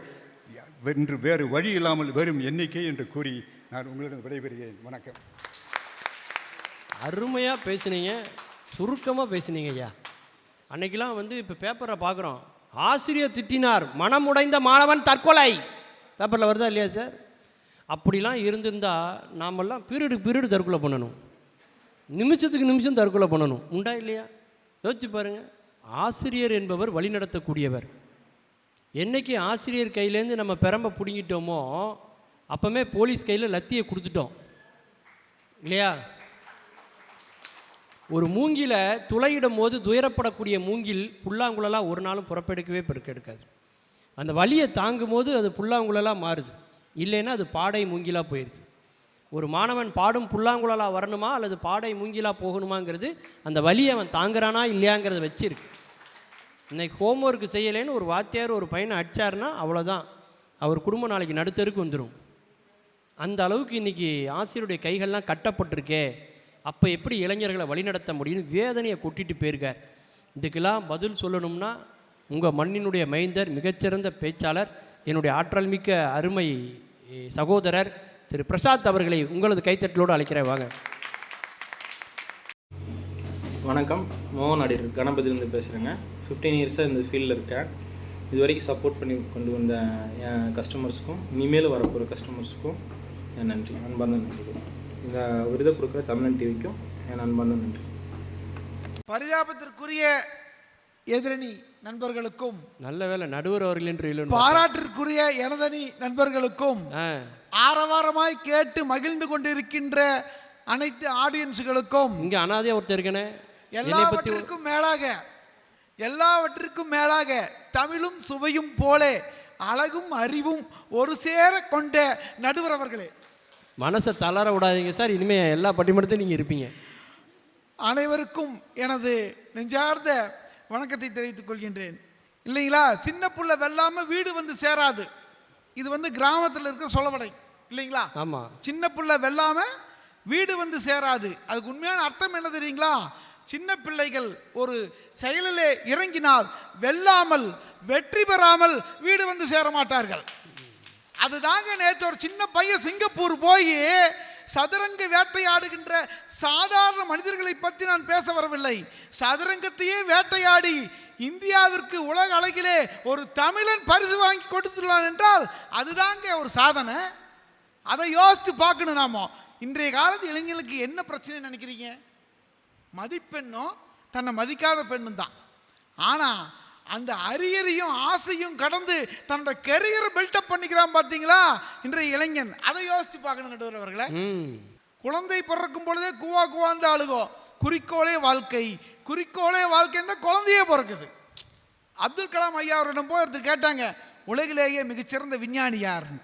வென்று வேறு வழி இல்லாமல் வெறும் எண்ணிக்கை என்று கூறி நான் உங்களிடம் விடைபெறுகிறேன். வணக்கம். அருமையாக பேசுனீங்க, சுருக்கமாக பேசுனீங்க ஐயா. அன்னைக்கெல்லாம் இப்போ பேப்பரை பார்க்குறோம், ஆசிரியர் திட்டினார், மனமுடைந்த மாணவன் தற்கொலை, பேப்பரில் வருதா இல்லையா சார்? அப்படிலாம் இருந்திருந்தா நாமெல்லாம் பீரியடு தற்கொலை பண்ணணும், நிமிஷத்துக்கு நிமிஷம் தற்கொலை பண்ணணும். உண்டா இல்லையா? யோசிச்சு பாருங்கள். ஆசிரியர் என்பவர் வழிநடத்தக்கூடியவர். என்றைக்கு ஆசிரியர் கையிலேருந்து நம்ம பெரம்ப பிடுங்கிட்டோமோ அப்போமே போலீஸ் கையில் லத்தியை கொடுத்துட்டோம் இல்லையா? ஒரு மூங்கில துளையிடும் போது துயரப்படக்கூடிய மூங்கில் புல்லாங்குழலாக ஒரு நாளும் புறப்பெடுக்கவே பெருக்கெடுக்காது. அந்த வலியை தாங்கும் போது அது புல்லாங்குழலாக மாறுது, இல்லைன்னா அது பாடை மூங்கிலாக போயிடுது. ஒரு மாணவன் பாடும் புல்லாங்குழலாக வரணுமா அல்லது பாடை மூங்கிலாக போகணுமாங்கிறது அந்த வலியை அவன் தாங்குறானா இல்லையாங்கிறத வச்சிருக்கு. இன்றைக்கி ஹோம்ஒர்க்கு செய்யலைன்னு ஒரு வாத்தியார் ஒரு பையனை அடித்தார்னா அவ்வளோதான், அவர் குடும்பம் நாளைக்கு நடுத்தருக்கு வந்துடும். அந்த அளவுக்கு இன்றைக்கி ஆசிரியருடைய கைகள்லாம் கட்டப்பட்டிருக்கே, அப்போ எப்படி இளைஞர்களை வழிநடத்த முடியும்னு வேதனையை கொட்டிட்டு போயிருக்கார். இதுக்கெல்லாம் பதில் சொல்லணும்னா உங்கள் மண்ணினுடைய மைந்தர், மிகச்சிறந்த பேச்சாளர், என்னுடைய ஆற்றல் மிக்க அருமை சகோதரர் திரு பிரசாத் அவர்களை உங்களது கைத்தட்டலோடு அழைக்கிறேன். வாங்க. வணக்கம், மோகன் ஆடிட்டர் கணபதியிலேருந்து பேசுகிறேங்க. 15 இயர்ஸாக இந்த ஃபீல்டில் இருக்கேன். இது வரைக்கும் சப்போர்ட் பண்ணி கொண்டு வந்த என் கஸ்டமர்ஸுக்கும் இனிமேல் வரப்போகிற கஸ்டமர்ஸுக்கும் என் நன்றி, அன்பார்ந்த நன்றி. இந்த விருதை கொடுக்குற தமிழன் டிவிக்கும் என் அன்பார்ந்த நன்றி. பரிதாபத்திற்குரிய எதிரணி நண்பர்களுக்கும், நல்ல வேலை நடுவர் அவர்கள் என்று பாராட்டிற்குரிய எனதனி நண்பர்களுக்கும், ஆரவாரமாய் கேட்டு மகிழ்ந்து கொண்டிருக்கின்ற அனைத்து ஆடியன்ஸுகளுக்கும், இங்கே அனாதையா ஒருத்தர் இருக்கனே, எல்லாவற்றிற்கும் மேலாக தமிழும் சுவையும் போல அழகும் அறிவும் ஒரு சேர கொண்ட நடுவர் அவர்களே, மனசை தளர விடாதீங்க சார். இனிமேல் எல்லா பட்டிமன்றத்தையும் நீங்கள் இருப்பீங்க. அனைவருக்கும் எனது நெஞ்சார்ந்த வணக்கத்தை தெரிவித்துக் கொள்கின்றேன். இல்லைங்களா? சின்ன புள்ள வெல்லாம வீடு வந்து சேராது. இது கிராமத்தில் இருக்க சொலவடை இல்லைங்களா? ஆமாம். சின்ன புள்ள வெல்லாம வீடு வந்து சேராது. அதுக்கு உண்மையான அர்த்தம் என்ன தெரியுங்களா? சின்ன பிள்ளைகள் ஒரு செயலிலே இறங்கினால் வெல்லாமல் வெற்றி பெறாமல் வீடு வந்து சேர மாட்டார்கள். அதுதாங்க நேற்று ஒரு சின்ன பையன் சிங்கப்பூர் போய் சதுரங்க வேட்டையாடுகின்ற சாதாரண மனிதர்களை பற்றி நான் பேச வரவில்லை. சதுரங்கத்தையே வேட்டையாடி இந்தியாவிற்கு உலக அளவிலே ஒரு தமிழன் பரிசு வாங்கி கொடுத்துள்ளான் என்றால் அதுதாங்க ஒரு சாதனை. அதை யோசித்து பார்க்கணும். நாம இன்றைய காலத்து இளைஞர்களுக்கு என்ன பிரச்சனை நினைக்கிறீங்க? மதிப்பெண்ணும் தன்னை மதிக்காத பெண்ணும் தான். ஆனால் அந்த அரியரையும் ஆசையும் கடந்து தன்னோட கெரியரை பில்டப் பண்ணிக்கிறான் பார்த்தீங்களா இன்றைய இளைஞன். அதை யோசித்து பார்க்கணும் நடுவர் அவர்களே. குழந்தை பிறக்கும் பொழுதே குவா குவாந்து அழுகோ, குறிக்கோளே வாழ்க்கை, குறிக்கோளே வாழ்க்கைன்னா குழந்தையே பிறக்குது. அப்துல் கலாம் ஐயா அவரிடம் போய் ஒருத்தர் கேட்டாங்க, உலகிலேயே மிகச்சிறந்த விஞ்ஞானி யாருன்னு.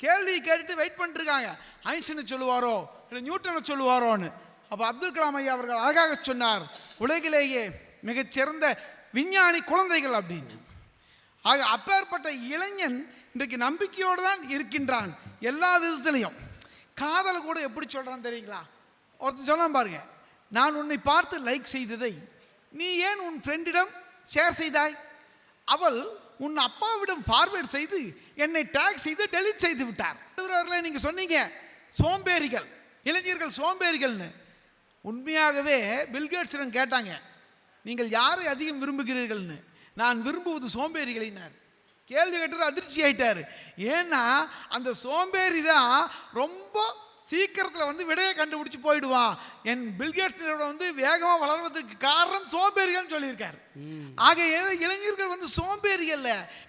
கேள்வி கேட்டுட்டு வெயிட் பண்ணிட்டு இருக்காங்க, ஐன்ஸ்டீனை சொல்லுவாரோ இல்லை நியூட்டனை சொல்லுவாரோன்னு. அப்போ அப்துல் கலாம் ஐயா அவர்கள் அழகாக சொன்னார், உலகிலேயே மிகச்சிறந்த விஞ்ஞானி குழந்தைகள் அப்படின்னு. ஆக அப்பேற்பட்ட இளைஞன் இன்றைக்கு நம்பிக்கையோடு தான் இருக்கின்றான் எல்லா விதத்திலையும். காதலை கூட எப்படி சொல்கிறான் தெரியுங்களா? ஒருத்தன் சொன்னான் பாருங்க, நான் உன்னை பார்த்து லைக் செய்ததை நீ ஏன் உன் ஃப்ரெண்டிடம் ஷேர் செய்தாய்? அவள் உன் அப்பாவிடம் ஃபார்வேர்ட் செய்து என்னை டேக் செய்து டெலிட் செய்து விட்டார். நீங்கள் சொன்னீங்க சோம்பேறிகள், இளைஞர்கள் சோம்பேறிகள்னு. உண்மையாகவே பில்கேட்ஸிடம் கேட்டாங்க, நீங்கள் யாரை அதிகம் விரும்புகிறீர்கள்னு. நான் விரும்புவது சோம்பேறிகளினார். கேள்வி கேட்டு அதிர்ச்சி ஆயிட்டார். ஏன்னா அந்த சோம்பேறி தான் ரொம்ப சீக்கிரத்தில் விடையை கண்டுபிடிச்சு போயிடுவான். என் பில்கேட்ஸ் வேகமாக வளர்வதற்கு காரணம் சோம்பேறிகள் சொல்லியிருக்கார். ஆக இளைஞர்கள் சோம்பேறிகள்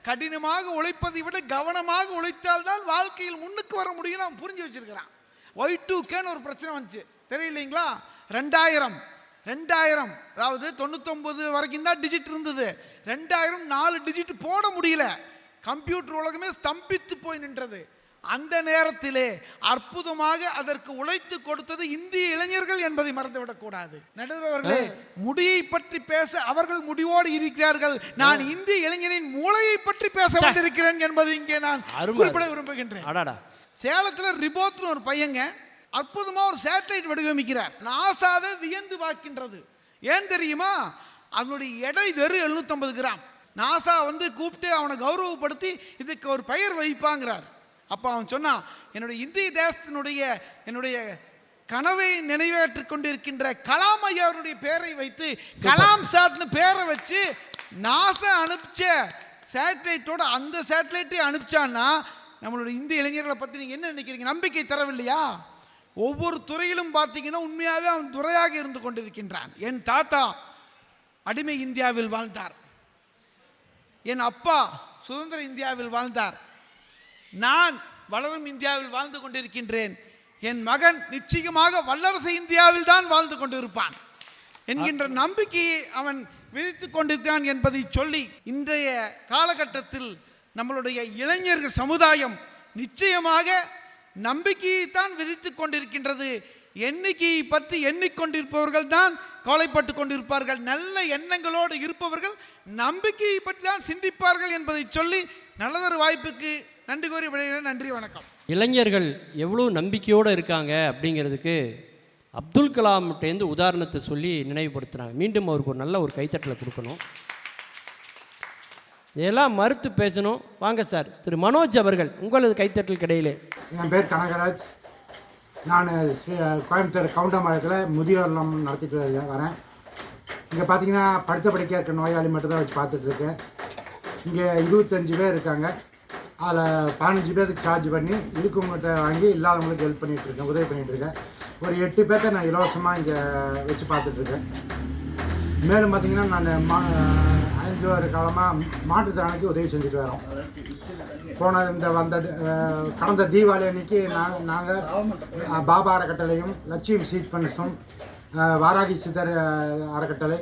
கடினமாக உழைப்பதை விட கவனமாக உழைத்தால்தான் வாழ்க்கையில் முன்னுக்கு வர முடியும். நான் புரிஞ்சு வச்சிருக்கிறான். Y2Kன்னு ஒரு பிரச்சனை வந்துச்சு தெரியலைங்களா? 2000 அதாவது 99 வரைக்கும் தான் டிஜிட் இருந்தது. 2000 4 டிஜிட் போட முடியல. கம்ப்யூட்டர் உலகமே ஸ்தம்பித்து போய் நின்றது. அந்த நேரத்திலே அற்புதமாக அதற்கு உழைத்து கொடுத்தது இந்திய இளைஞர்கள் என்பதை மறந்துவிடக்கூடாது. நடுவர்களே, முடியை பற்றி பேச அவர்கள் முடிவோடு இருக்கிறார்கள். நான் இந்திய இளைஞரின் மூளையை பற்றி பேச வந்திருக்கிறேன் என்பதை இங்கே நான் குறிப்பிட விரும்புகின்றேன். சேலத்தில் ரிபோத்னு ஒரு பையங்க அற்புதமா ஒரு சேட்டலைட் வடிவமைக்கிறார். நாசாவே வியந்து பார்க்கின்றது. ஏன் தெரியுமா? அதனுடைய எடை வெறும் 750 கிராம். நாசா கூப்பிட்டு அவனை கௌரவப்படுத்தி இதுக்கு ஒரு பெயர் வைப்பாங்கிறார். அப்போ அவன் சொன்னான், என்னுடைய இந்திய தேசத்தினுடைய என்னுடைய கனவை நிறைவேற்றிக் கொண்டிருக்கின்ற கலாம் ஐயாவுடைய பேரை வைத்து கலாம் சாட்னு பேரை வச்சு நாசா அனுப்பிச்ச சேட்டலைட்டோட அந்த சேட்டலைட்டை அனுப்பிச்சான்னா நம்மளுடைய இந்திய இளைஞர்களை பற்றி நீங்கள் என்ன நினைக்கிறீங்க? நம்பிக்கை தரவில்லையா? ஒவ்வொரு துறையிலும் பார்த்தீங்கன்னா உண்மையாகவே அவன் துறையாக இருந்து கொண்டிருக்கின்றான். என் தாத்தா அடிமை இந்தியாவில் வாழ்ந்தார். என் அப்பா சுதந்திர இந்தியாவில் வாழ்ந்தார். நான் வளரும் இந்தியாவில் வாழ்ந்து கொண்டிருக்கின்றேன். என் மகன் நிச்சயமாக வல்லரசு இந்தியாவில் தான் வாழ்ந்து கொண்டிருப்பான் என்கின்ற நம்பிக்கையை அவன் விதித்து கொண்டிருக்கிறான் என்பதை சொல்லி இன்றைய காலகட்டத்தில் நம்மளுடைய இளைஞர்கள் சமுதாயம் நிச்சயமாக நம்பிக்கையைத்தான் விதித்து கொண்டிருக்கின்றது. எண்ணிக்கையை பற்றி எண்ணிக்கொண்டிருப்பவர்கள் தான் கவலைப்பட்டு கொண்டிருப்பார்கள். நல்ல எண்ணங்களோடு இருப்பவர்கள் நம்பிக்கையை பற்றி தான் சிந்திப்பார்கள் என்பதை சொல்லி நல்லதொரு வாய்ப்புக்கு நன்றி கூறி விடைகிறேன். நன்றி, வணக்கம். இளைஞர்கள் எவ்வளோ நம்பிக்கையோடு இருக்காங்க அப்படிங்கிறதுக்கு அப்துல் கலாம்கிட்டேருந்து உதாரணத்தை சொல்லி நினைவுபடுத்துகிறாங்க. மீண்டும் அவருக்கு ஒரு நல்ல ஒரு கைத்தட்டலை கொடுக்கணும். இதெல்லாம் மறுத்து பேசணும். வாங்க சார், திரு மனோஜ் அவர்கள் உங்களது கைத்தட்டல் கிடையிலே. என் பேர் கனகராஜ். நான் கோயம்புத்தூர் கவுண்டம்பாளையத்தில் முதியோர் இல்லம் நடத்திட்டு வரேன். இங்கே பார்த்தீங்கன்னா படுத்த படிக்க இருக்க நோயாளி மட்டும்தான் வச்சு பார்த்துட்ருக்கேன். இங்கே 25 பேர் இருக்காங்க. அதில் 15 பேருக்கு சார்ஜ் பண்ணி இருக்கவங்ககிட்ட வாங்கி இல்லாதவங்களுக்கு ஹெல்ப் பண்ணிகிட்ருக்கேன், உதவி பண்ணிகிட்ருக்கேன். ஒரு 8 பேர்த்த நான் இலவசமாக இங்கே வச்சு பார்த்துட்ருக்கேன். மேலும் பார்த்திங்கன்னா நான் 5 வருட காலமாக மாற்றுத்திறனாளிக்கு உதவி செஞ்சுட்டு வரோம். கடந்த தீபாவளி அன்னைக்கு நாங்கள் பாபா அறக்கட்டளையும் லட்சியம் சீட் ஃபண்ட்ஸும் வாராகி சித்தர் அறக்கட்டளை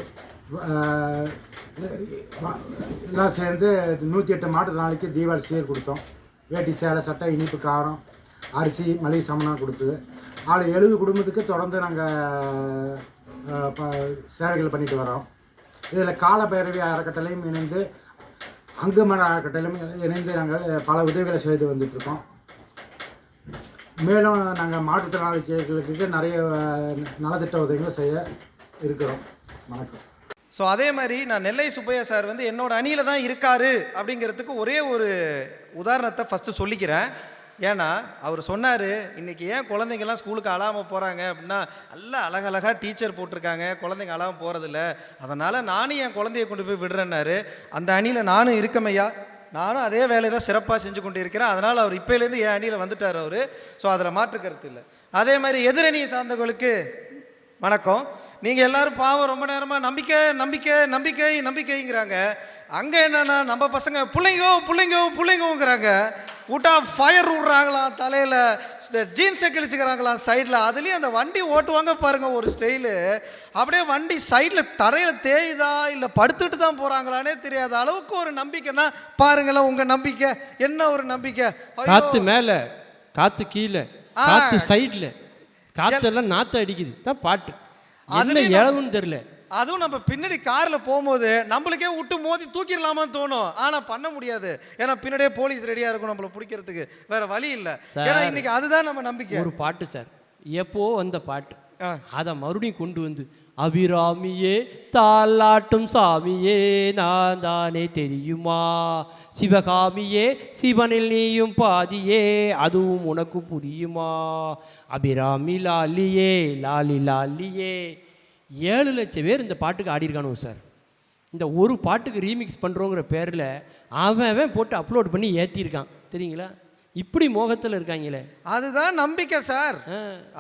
எல்லாம் சேர்ந்து 108 மாற்றுத்திறனாளிக்கு தீபாவளி சீர் கொடுத்தோம். வேட்டி சேலை சட்டை இனிப்பு காரம் அரிசி மளிகை சாமானாக கொடுத்தது. 70 குடும்பத்துக்கு தொடர்ந்து நாங்கள் சேவைகள் பண்ணிட்டு வரோம். இதில் காலபைரவி அறக்கட்டளையும் இணைந்து அங்குமர அறக்கட்டளையும் இணைந்து நாங்கள் பல உதவிகளை செய்து வந்துட்டுருக்கோம். மேலும் நாங்கள் மாற்றுத்திறனாளிகளுக்கு நிறைய நலத்திட்ட உதவிகளை செய்ய இருக்கிறோம். வணக்கம். ஸோ அதே மாதிரி நான் நெல்லை சுப்பையா சார் என்னோட அணியில் தான் இருக்கார் அப்படிங்கிறதுக்கு ஒரே ஒரு உதாரணத்தை ஃபஸ்ட்டு சொல்லிக்கிறேன். ஏன்னா அவர் சொன்னார், இன்றைக்கி ஏன் குழந்தைங்கள்லாம் ஸ்கூலுக்கு அழாமல் போகிறாங்க அப்படின்னா, நல்லா அழகழகாக டீச்சர் போட்டிருக்காங்க, குழந்தைங்க அழாமல் போகிறதில்ல, அதனால் நானும் என் குழந்தைய கொண்டு போய் விடுறேன்னாரு. அந்த அணியில் நானும் இருக்கமையா, நானும் அதே வேலையை தான் சிறப்பாக செஞ்சு கொண்டு இருக்கிறேன். அதனால் அவர் இப்போலேருந்து என் அணியில் வந்துட்டார் அவர். ஸோ அதில் மாற்று கருத்து இல்லை. அதே மாதிரி எதிரணியை சார்ந்தவர்களுக்கு வணக்கம். நீங்கள் எல்லோரும் பாவம் ரொம்ப நேரமாக நம்பிக்கை நம்பிக்கை நம்பிக்கை நம்பிக்கைங்கிறாங்க. அங்கே என்னென்னா நம்ம பசங்க பிள்ளைங்கோங்கிறாங்க. விட்டா ஃபயர் விட்றாங்களாம், தலையில் இந்த ஜீன்ஸை கிழிச்சுக்கிறாங்களாம் சைடில். அதுலேயும் அந்த வண்டி ஓட்டுவாங்க பாருங்கள், ஒரு ஸ்டைலு. அப்படியே வண்டி சைடில் தரையில் தேயுதா இல்லை படுத்துட்டு தான் போகிறாங்களானே தெரியாத அளவுக்கு ஒரு நம்பிக்கைன்னா பாருங்களேன். உங்கள் நம்பிக்கை என்ன? ஒரு நம்பிக்கை. காற்று மேலே, காற்று கீழே, காற்று சைடில், காற்றெல்லாம் நாற்று அடிக்குது தான் பாட்டு. அதில் இளவுன்னு தெரில. அதுவும் நம்ம பின்னாடி காரில் போகும்போது நம்மளுக்கே விட்டு மோதி தூக்கிடலாமான்னு தோணும். ஆனால் பண்ண முடியாது. ஏன்னா பின்னாடியே போலீஸ் ரெடியாக இருக்கும் நம்மளை பிடிக்கிறதுக்கு. வேற வழி இல்லை. ஏன்னா இன்னைக்கு அதுதான் நம்ம நம்பிக்கை. ஒரு பாட்டு சார், எப்போ வந்த பாட்டு, அதை மறுபடியும் கொண்டு வந்து அபிராமியே தாலாட்டும் சாமியே நான் தானே தெரியுமா, சிவகாமியே சிவனில் நீயும் பாதியே அதுவும் உனக்கு புரியுமா, அபிராமி லாலியே லாலி லாலியே. 7 லட்சம் பேர் இந்த பாட்டுக்கு ஆடிருக்கானுங்க சார். இந்த ஒரு பாட்டுக்கு ரீமிக்ஸ் பண்ணுறோங்கிற பேரில் அவன் போட்டு அப்லோட் பண்ணி ஏற்றிருக்கான் தெரியுங்களா. இப்படி மோகத்தில் இருக்காங்களே. அதுதான் நம்பிக்கை சார்,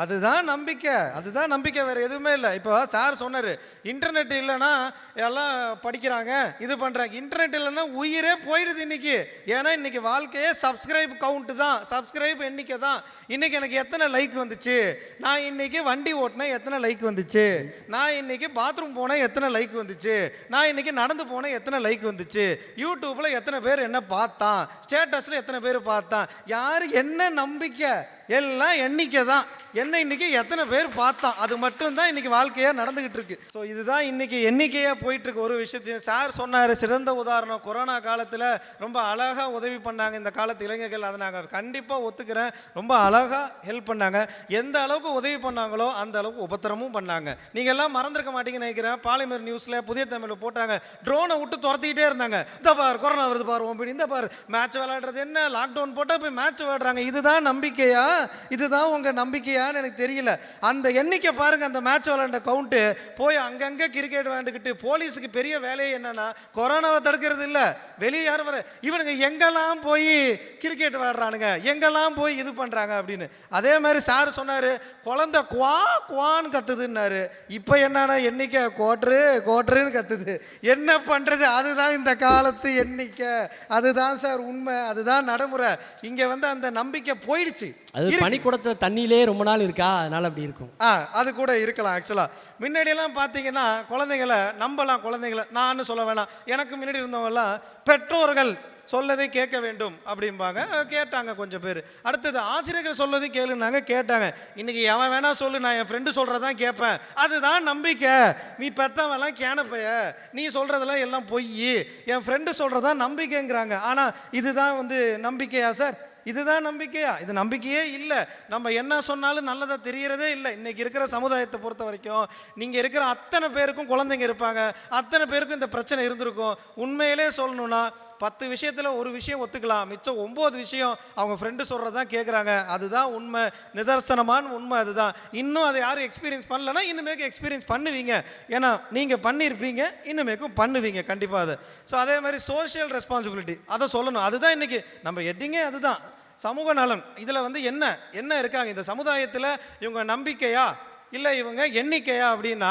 அதுதான் நம்பிக்கை, அதுதான் நம்பிக்கை, வேறு எதுவுமே இல்லை. இப்போ சார் சொன்னார் இன்டர்நெட் இல்லைன்னா எல்லாம் படிக்கிறாங்க இது பண்ணுறாங்க. இன்டர்நெட் இல்லைன்னா உயிரே போயிடுது இன்னைக்கு. ஏன்னா இன்னைக்கு வாழ்க்கையே சப்ஸ்கிரைப் கவுண்ட்டு தான், சப்ஸ்கிரைப் எண்ணிக்கை தான். இன்னைக்கு எனக்கு எத்தனை லைக் வந்துச்சு, நான் இன்னைக்கு வண்டி ஓட்டினேன் எத்தனை லைக் வந்துச்சு, நான் இன்னைக்கு பாத்ரூம் போனேன் எத்தனை லைக் வந்துச்சு, நான் இன்னைக்கு நடந்து போனேன் எத்தனை லைக் வந்துச்சு, யூடியூப்பில் எத்தனை பேர் என்ன பார்த்தான், ஸ்டேட்டஸில் எத்தனை பேர் பார்த்தான். யார் என்ன நம்பிக்கை, எல்லாம் எண்ணிக்கை தான். என்ன இன்னைக்கு எத்தனை பேர் பார்த்தோம், அது மட்டும்தான் இன்னைக்கு வாழ்க்கையாக நடந்துகிட்டு இருக்கு. ஸோ இதுதான் இன்னைக்கு எண்ணிக்கையாக போயிட்டு இருக்கு. ஒரு விஷயத்தையும் சார் சொன்னார், சிறந்த உதாரணம் கொரோனா காலத்தில் ரொம்ப அழகாக உதவி பண்ணாங்க இந்த காலத்து இளைஞர்கள். அதை நாங்கள் கண்டிப்பாக ஒத்துக்கிறேன். ரொம்ப அழகாக ஹெல்ப் பண்ணாங்க. எந்த அளவுக்கு உதவி பண்ணாங்களோ அந்த அளவுக்கு உபத்திரமும் பண்ணாங்க. நீங்கள் எல்லாம் மறந்துருக்க மாட்டீங்கன்னு நினைக்கிறேன். பாலிமர் நியூஸில் புதிய தமிழில் போட்டாங்க, ட்ரோனை விட்டு துரத்திக்கிட்டே இருந்தாங்க. இந்த பார் கொரோனா வருது பார் உன் இந்த பார் மேட்ச் விளையாடுறது என்ன, லாக்டவுன் போட்டால் போய் மேட்ச் விளையாடுறாங்க. இதுதான் நம்பிக்கையா, இதுதான் உங்கள் நம்பிக்கையான்னு எனக்கு தெரியல. அந்த எண்ணிக்கை பாருங்க, அந்த மேட்ச் விளையாண்ட கவுண்ட்டு போய் அங்கங்கே கிரிக்கெட் விளையாண்டுக்கிட்டு. போலீஸுக்கு பெரிய வேலையே என்னன்னா கொரோனாவை தடுக்கிறது இல்லை, வெளியே யாரும் வர, இவனுங்க எங்கெல்லாம் போய் கிரிக்கெட் விளையாடுறானுங்க, எங்கெல்லாம் போய் இது பண்ணுறாங்க அப்படின்னு. அதே மாதிரி சார் சொன்னார், குழந்தை குவா குவான்னு கத்துதுன்னாரு. இப்போ என்னன்னா எண்ணிக்கை கோட்ருன்னு கத்துது. என்ன பண்ணுறது, அதுதான் இந்த காலத்து எண்ணிக்கை, அதுதான் சார் உண்மை, அதுதான் நடைமுறை. இங்கே வந்து அந்த நம்பிக்கை போயிடுச்சு. அது பனிக்கூடத்துல தண்ணியிலே ரொம்ப நாள் இருக்கா, அதனால அப்படி இருக்கும். அது கூட இருக்கலாம். ஆக்சுவலாக முன்னாடியெல்லாம் பார்த்தீங்கன்னா குழந்தைங்களை நம்பலாம். குழந்தைங்களை நான் சொல்ல வேணாம், எனக்கு முன்னாடி இருந்தவங்கலாம் பெற்றோர்கள் சொல்லதை கேட்க வேண்டும் அப்படிம்பாங்க. கேட்டாங்க கொஞ்சம் பேர். அடுத்தது ஆசிரியர்கள் சொல்லதை கேளுனாங்க, கேட்டாங்க. இன்னைக்கு எவன் வேணா சொல்லு, நான் என் ஃப்ரெண்டு சொல்கிறதான் கேட்பேன். அதுதான் நம்பிக்கை. நீ பெற்றவெல்லாம் கேனப்பைய, நீ சொல்கிறதெல்லாம் எல்லாம் பொய், என் ஃப்ரெண்டு சொல்கிறதான் நம்பிக்கைங்கிறாங்க. ஆனால் இதுதான் வந்து நம்பிக்கையா சார்? இதுதான் நம்பிக்கையா? இது நம்பிக்கையே இல்லை. நம்ம என்ன சொன்னாலும் நல்லதாக தெரியறதே இல்லை. இன்றைக்கி இருக்கிற சமுதாயத்தை பொறுத்த வரைக்கும் நீங்கள் இருக்கிற அத்தனை பேருக்கும் குழந்தைங்க இருப்பாங்க, அத்தனை பேருக்கும் இந்த பிரச்சனை இருந்திருக்கும். உண்மையிலே சொல்லணும்னா 10 விஷயத்தில் ஒரு விஷயம் ஒத்துக்கலாம், மிச்சம் 9 விஷயம் அவங்க ஃப்ரெண்டு சொல்கிறதான் கேட்குறாங்க. அதுதான் உண்மை, நிதர்சனமான உண்மை அதுதான். இன்னும் அதை யாரும் எக்ஸ்பீரியன்ஸ் பண்ணலன்னா இனிமேக்கு எக்ஸ்பீரியன்ஸ் பண்ணுவீங்க. ஏன்னா நீங்கள் பண்ணியிருப்பீங்க, இன்னுமேக்கும் பண்ணுவீங்க கண்டிப்பாக அதை. ஸோ அதே மாதிரி சோஷியல் ரெஸ்பான்சிபிலிட்டி அதை சொல்லணும். அதுதான் இன்றைக்கி நம்ம ஹெட்டிங்கே, அதுதான் சமூக நலன். இதில் வந்து என்ன இருக்காங்க இந்த சமுதாயத்தில், இவங்க நம்பிக்கையா இல்லை இவங்க எண்ணிக்கையா அப்படின்னா.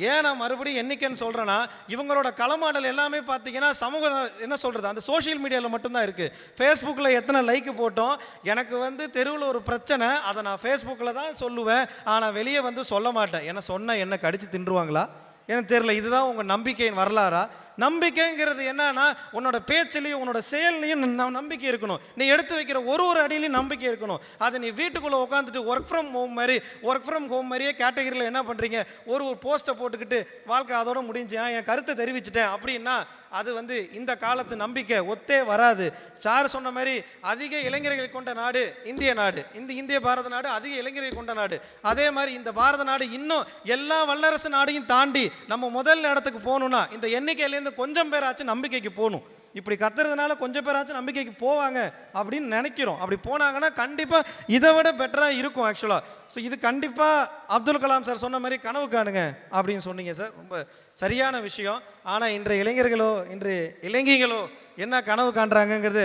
ஏன் நான் மறுபடியும் எண்ணிக்கைன்னு சொல்கிறேன்னா, இவங்களோட களமாடல் எல்லாமே பார்த்தீங்கன்னா சமூக என்ன சொல்கிறது, அந்த சோஷியல் மீடியாவில் மட்டும்தான் இருக்குது. ஃபேஸ்புக்கில் எத்தனை லைக்கு போட்டோம், எனக்கு வந்து தெருவில் ஒரு பிரச்சனை, அதை நான் ஃபேஸ்புக்கில் தான் சொல்லுவேன், ஆனால் வெளியே வந்து சொல்ல மாட்டேன். ஏன்னா சொன்னால் என்ன கடிச்சு தின்றுவாங்களா எனக்கு தெரியல. இதுதான் உங்கள் நம்பிக்கையின் வரலாறா? நம்பிக்கைங்கிறது என்னன்னா, உன்னோட பேச்சிலையும் உன்னோட செயல்லையும் நம்பிக்கை இருக்கணும். நீ எடுத்து வைக்கிற ஒரு அடியிலையும் நம்பிக்கை இருக்கணும். அதை நீ வீட்டுக்குள்ளே உட்காந்துட்டு ஒர்க் ஃப்ரம் ஹோம் மாதிரியே கேட்டகரியில் என்ன பண்ணுறீங்க, ஒரு போஸ்ட்டை போட்டுக்கிட்டு வாழ்க்கை அதோட முடிஞ்சேன், என் கருத்தை தெரிவிச்சிட்டேன் அப்படின்னா அது வந்து இந்த காலத்து நம்பிக்கை ஒத்தே வராது. சார் சொன்ன மாதிரி அதிக இளைஞர்கள் கொண்ட நாடு இந்திய நாடு, இந்திய பாரத நாடு அதிக இளைஞர்கள் கொண்ட நாடு. அதே மாதிரி இந்த பாரத நாடு இன்னும் எல்லா வல்லரசு நாடையும் தாண்டி நம்ம முதல் இடத்துக்கு போகணும்னா இந்த எண்ணிக்கையிலேருந்து கொஞ்சம் பேராச்சும் நம்பிக்கைக்கு போகணும். இப்படி கத்துறதுனால கொஞ்சம் பேராச்சும் நம்பிக்கைக்கு போவாங்க அப்படின்னு நினைக்கிறோம். அப்படி போனாங்கன்னா கண்டிப்பாக இதை விட பெட்டராக இருக்கும் ஆக்சுவலாக. ஸோ இது கண்டிப்பாக அப்துல் கலாம் சார் சொன்ன மாதிரி கனவு காணுங்க அப்படின்னு சொன்னீங்க சார், ரொம்ப சரியான விஷயம். ஆனால் இன்றைய இளைஞர்களோ என்ன கனவு காண்றாங்கங்கிறது,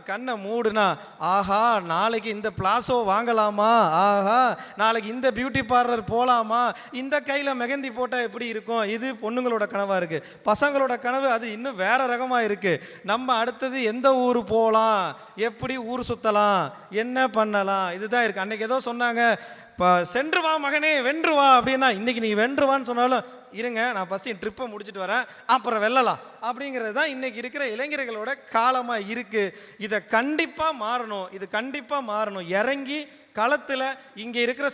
கண்ணை மூடுனா ஆஹா நாளைக்கு இந்த பிளாசோ வாங்கலாமா, ஆஹா நாளைக்கு இந்த பியூட்டி பார்லர் போகலாமா, இந்த கையில் மெகந்தி போட்டால் எப்படி இருக்கும், இது பொண்ணுங்களோட கனவாக இருக்குது. பசங்களோட கனவு அது இன்னும் வேறு ரகமாக இருக்குது. நம்ம அடுத்தது எந்த ஊர் போகலாம், எப்படி ஊர் சுற்றலாம், என்ன பண்ணலாம், இதுதான் இருக்குது. அன்றைக்கி ஏதோ சொன்னாங்க, இப்போ சென்று வா மகனே வென்று வா அப்படின்னா, இன்றைக்கி நீ வென்று வான்னு சொன்னாலும் இருங்க நான் ஃபஸ்ட்டு என் ட்ரிப்பை முடிச்சுட்டு வரேன் அப்புறம் வெல்லலாம் அப்படிங்கிறது தான் இன்றைக்கி இருக்கிற இளைஞர்களோட காலமாக இருக்குது. இதை கண்டிப்பாக மாறணும், இது கண்டிப்பாக மாறணும். இறங்கி களத்தில் இங்கே இருக்கிற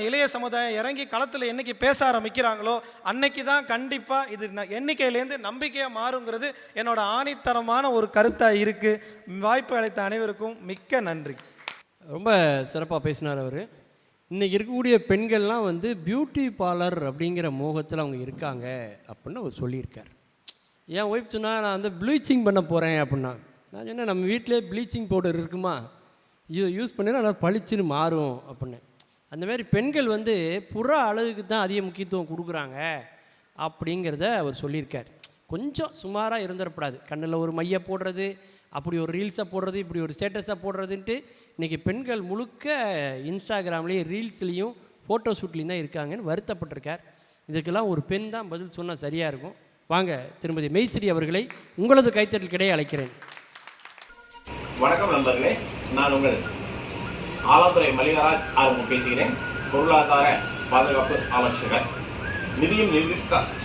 இளைய சமுதாயம் இறங்கி களத்தில் என்றைக்கு பேச ஆரம்பிக்கிறாங்களோ அன்னைக்கு தான் கண்டிப்பாக இது எண்ணிக்கையிலேருந்து நம்பிக்கையாக மாறுங்கிறது என்னோட ஆணித்தரமான ஒரு கருத்தாக இருக்குது. வாய்ப்பு அளித்த அனைவருக்கும் மிக்க நன்றி. ரொம்ப சிறப்பாக பேசினார் அவர். இன்றைக்கி இருக்கக்கூடிய பெண்கள்லாம் வந்து பியூட்டி பார்லர் அப்படிங்கிற மோகத்தில் அவங்க இருக்காங்க அப்படின்னு அவர் சொல்லியிருக்கார். என் ஒய்ஃப் சொன்னால் நான் வந்து ப்ளீச்சிங் பண்ண போகிறேன் அப்படின்னா, நான் சொன்னேன் நம்ம வீட்டிலே ப்ளீச்சிங் பவுடர் இருக்குமா, யூஸ் பண்ணினா நல்லா பளிச்சுன்னு மாறும் அப்படின்னு. அந்தமாரி பெண்கள் வந்து புற அழகுக்கு தான் அதிக முக்கியத்துவம் கொடுக்குறாங்க அப்படிங்கிறத அவர் சொல்லியிருக்கார். கொஞ்சம் சுமாராக இருந்துடக்கூடாது, கண்ணில் ஒரு மைய போடுறது, அப்படி ஒரு ரீல்ஸாக போடுறது, இப்படி ஒரு ஸ்டேட்டஸாக போடுறதுன்ட்டு இன்றைக்கி பெண்கள் முழுக்க இன்ஸ்டாகிராம்லேயும் ரீல்ஸ்லேயும் ஃபோட்டோ ஷூட்லேயும் தான் இருக்காங்கன்னு வருத்தப்பட்டிருக்கார். இதுக்கெல்லாம் ஒரு பெண் தான் பதில் சொன்னால் சரியாக இருக்கும். வாங்க திருமதி மெய்ஸ்ரீ அவர்களை உங்களது கைத்தட்டலுக்கிடையே அழைக்கிறேன். வணக்கம் நண்பர்களே, நான் உங்கள் ஆலந்துறை மல்லிகராஜ் ஆரம்பம் பேசுகிறேன். பொருளாதார பாதுகாப்பு ஆலோசகர். நிதியும் நிதி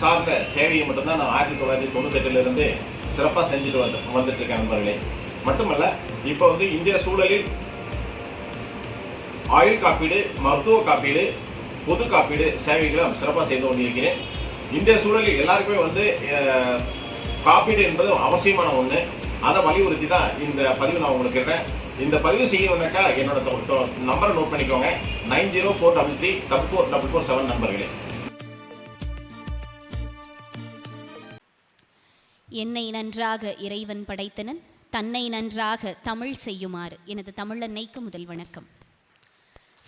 சார்ந்த சேவையை மட்டும்தான் நான் 1998 சிறப்பாக செஞ்சுட்டு வந்துட்டு இருக்கேன் நண்பர்களே. மட்டுமல்ல, இப்போ இந்திய சூழலில் ஆயுள் காப்பீடு, மருத்துவ காப்பீடு, பொது காப்பீடு சேவைகளை சிறப்பாக செய்து கொண்டிருக்கிறேன். இந்திய சூழலில் எல்லாருக்குமே காப்பீடு என்பது அவசியமான ஒன்று. அதை வலியுறுத்தி தான் இந்த பதிவு நான் உங்களுக்கு கேட்டேன். இந்த பதிவு செய்யணும்னாக்கா என்னோட நம்பரை நோட் பண்ணிக்கோங்க. 9043344447 நம்பர்களே. என்னை நன்றாக இறைவன் படைத்தனன், தன்னை நன்றாக தமிழ் செய்யுமாறு எனது தமிழன்னைக்கு முதல் வணக்கம்.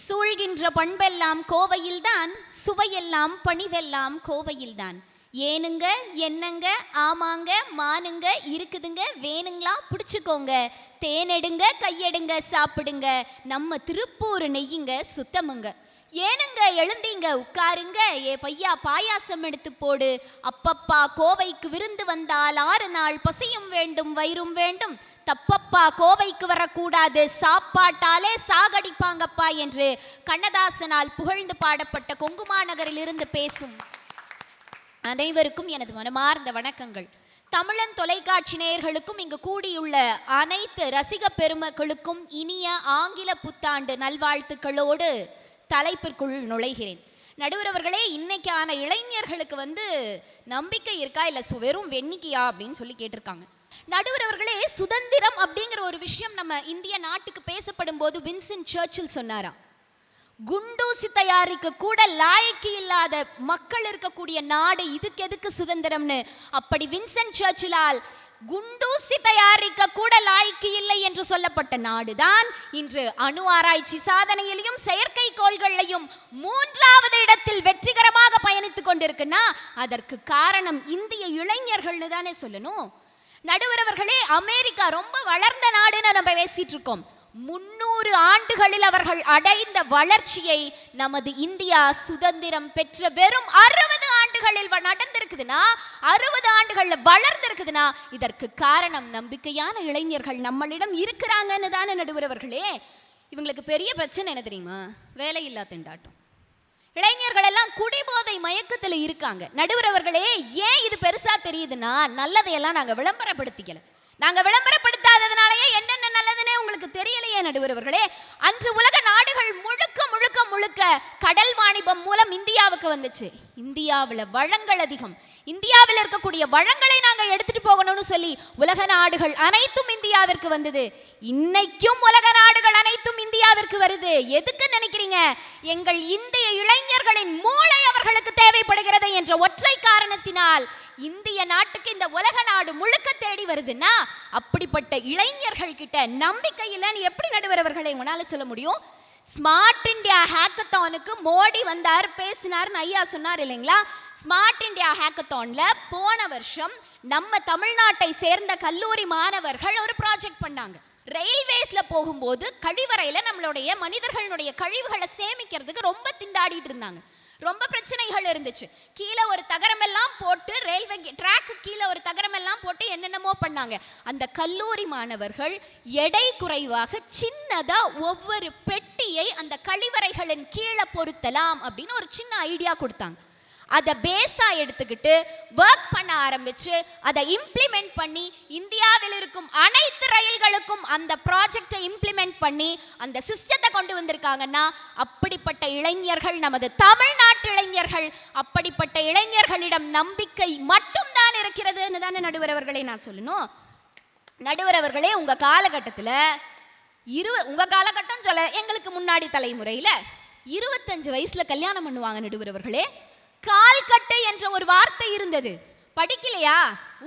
சூழ்கின்ற பண்பெல்லாம் கோவையில்தான், சுவையெல்லாம் பணிவெல்லாம் கோவையில்தான். ஏனுங்க என்னங்க ஆமாங்க மானுங்க இருக்குதுங்க வேணுங்களா பிடிச்சிக்கோங்க, தேனெடுங்க கையெடுங்க சாப்பிடுங்க, நம்ம திருப்பூர் நெய்யுங்க சுத்தமுங்க. ஏனுங்க எழுந்தீங்க உட்காருங்க, ஏ பையா பாயாசம் எடுத்து போடு, அப்பப்பா கோவைக்கு விருந்து வந்தால் 6 நாள் பசியும் வேண்டும் வயிறும் வேண்டும், தப்பப்பா கோவைக்கு வரக்கூடாது சாப்பாட்டாலே சாகடிப்பாங்கப்பா என்று கண்ணதாசனால் புகழ்ந்து பாடப்பட்ட கொங்குமா நகரிலிருந்து பேசும் அனைவருக்கும் எனது மனமார்ந்த வணக்கங்கள். தமிழன் தொலைக்காட்சி நேயர்களுக்கும் இங்கு கூடியுள்ள அனைத்து ரசிக பெருமக்களுக்கும் இனிய ஆங்கில புத்தாண்டு நல்வாழ்த்துக்களோடு தலைப்பிற்குள் நுழைகிறேன். நடுவர் அவர்களே, இன்னைக்கான இளைஞர்களுக்கு நம்பிக்கை இருக்கா இல்லை வெறும் வெண்ணிக்கையா அப்படின்னு சொல்லி கேட்டிருக்காங்க. நடுவர் அவர்களே, சுதந்திரம் அப்படிங்கிற ஒரு விஷயம் நம்ம இந்திய நாட்டுக்கு பேசப்படும் போது வின்சென்ட் சர்ச்சில் சொன்னாராம், குண்டூசி தயாரிக்க கூட லாயக்கு இல்லாத மக்கள் இருக்கக்கூடிய நாடு இதுக்கு எதுக்கு சுதந்திரம்னு. அப்படி வின்சென்ட் சர்ச்சிலால் குண்டூசி தயாரிக்க கூட லாய்க்கு இல்லை என்று சொல்லப்பட்ட நாடுதான் இன்று அணு ஆராய்ச்சி சாதனையிலையும் செயற்கை கோள்களையும் 3வது இடத்தில் வெற்றிகரமாக பயணித்துக் கொண்டிருக்குன்னா அதற்கு காரணம் இந்திய இளைஞர்கள்னு தானே சொல்லணும். நடுவர் அவர்களே, அமெரிக்கா ரொம்ப வளர்ந்த நாடுன்னு நம்ம பேசிட்டு இருக்கோம். 300 ஆண்டுகளில் அவர்கள் அடைந்த வளர்ச்சியை நமது இந்தியா சுதந்திரம் பெற்ற வெறும் 60 ஆண்டுகளில் நடந்திருக்குதுன்னா, 60 ஆண்டுகள்ல வளர்ந்திருக்குதுன்னா இதற்கு காரணம் நம்பிக்கையான இளைஞர்கள் நம்மளிடம் இருக்கிறாங்கன்னு தானே நடுவர் அவர்களே. இவங்களுக்கு பெரிய பிரச்சனை என்ன தெரியுமா? வேலையில்லா திண்டாட்டம். இளைஞர்கள் எல்லாம் குடிபோதை மயக்கத்தில் இருக்காங்க. நடுவர் அவர்களே, ஏன் இது பெருசா தெரியுதுன்னா, நல்லதையெல்லாம் நாங்க விளம்பரப்படுத்திக்கல. நாங்க விளம்பரப்படுத்தாததுனாலயே என்னென்ன நல்லதுன்னு உங்களுக்கு தெரியலையே நடுவர் அவர்களே. அன்று உலக நாடுகள் முழுக்க முழுக்க முழுக்க கடல் வாணிபம் மூலம் இந்தியாவுக்கு வந்துச்சு. இந்தியாவில் வளங்கள் அதிகம். இந்தியாவில் இருக்கக்கூடிய வளங்களை நாங்கள் எடுத்துட்டு போகணும்னு சொல்லி உலக நாடுகள் அனைத்தும் இந்தியாவிற்கு வந்தது. இன்னைக்கும் உலக நாடுகள் அனைத்தும் இந்தியாவிற்கு வருது. எதுக்கு நினைக்கிறீங்க? எங்கள் இந்திய இளைஞர்களின் மூளை அவர்களுக்கு தேவைப்படுகிறது என்ற ஒற்றை காரணத்தினால் இந்திய நாட்டுக்கு இந்த உலக நாடு முழுக்க தேடி வருதுன்னா, அப்படிப்பட்ட இளைஞர்கள் கிட்ட நம்பிக்கை இல்லைன்னு எப்படி நடுவர் அவர்களை உங்களால சொல்ல முடியும்? ஸ்மார்ட் இந்தியா ஹேக்கத்தானுக்கு மோடி வந்தார், பேசினார்னு ஐயா சொன்னார் இல்லைங்களா? ஸ்மார்ட் இந்தியா ஹேக்கத்தான்ல போன வருஷம் நம்ம தமிழ்நாட்டை சேர்ந்த கல்லூரி மாணவர்கள் ஒரு ப்ராஜெக்ட் பண்ணாங்க. ரயில்வேஸ்ல போகும்போது கழிவறையில நம்மளுடைய மனிதர்களுடைய கழிவுகளை சேமிக்கிறதுக்கு ரொம்ப திண்டாடிட்டு இருந்தாங்க. ரொம்ப பிரச்சனைகள் இருந்துச்சு. கீழே ஒரு தகரமெல்லாம் போட்டு, ரயில்வே ட்ராக்கு கீழே ஒரு தகரமெல்லாம் போட்டு என்னென்னமோ பண்ணாங்க. அந்த கல்லூரி மாணவர்கள் எடை குறைவாக சின்னதா ஒவ்வொரு பெட்டியை அந்த கழிவறைகளின் கீழே பொருத்தலாம் அப்படின்னு ஒரு சின்ன ஐடியா கொடுத்தாங்க. அதை பேஸா எடுத்துக்கிட்டு ஒர்க் பண்ண ஆரம்பிச்சு அதை இம்ப்ளிமெண்ட் பண்ணி இந்தியாவில் இருக்கும் அனைத்து ரயில்களுக்கும் அந்த ப்ராஜெக்டை இம்ப்ளிமெண்ட் பண்ணி அந்த சிஸ்டத்தை கொண்டு வந்திருக்காங்கன்னா, அப்படிப்பட்ட இளைஞர்கள் நமது தமிழ்நாட்டு இளைஞர்கள். அப்படிப்பட்ட இளைஞர்களிடம் நம்பிக்கை மட்டும்தான் இருக்கிறதுன்னு தானே நடுவர் அவர்களே நான் சொல்லணும். நடுவர் அவர்களே, உங்க காலகட்டத்தில் உங்க காலகட்டம் சொல்ல, எங்களுக்கு முன்னாடி தலைமுறையில் 25 வயசுல கல்யாணம் பண்ணுவாங்க நடுவர் அவர்களே. கால்கட்டு என்ற ஒரு வார்த்தை இருந்தது. படிக்கலையா,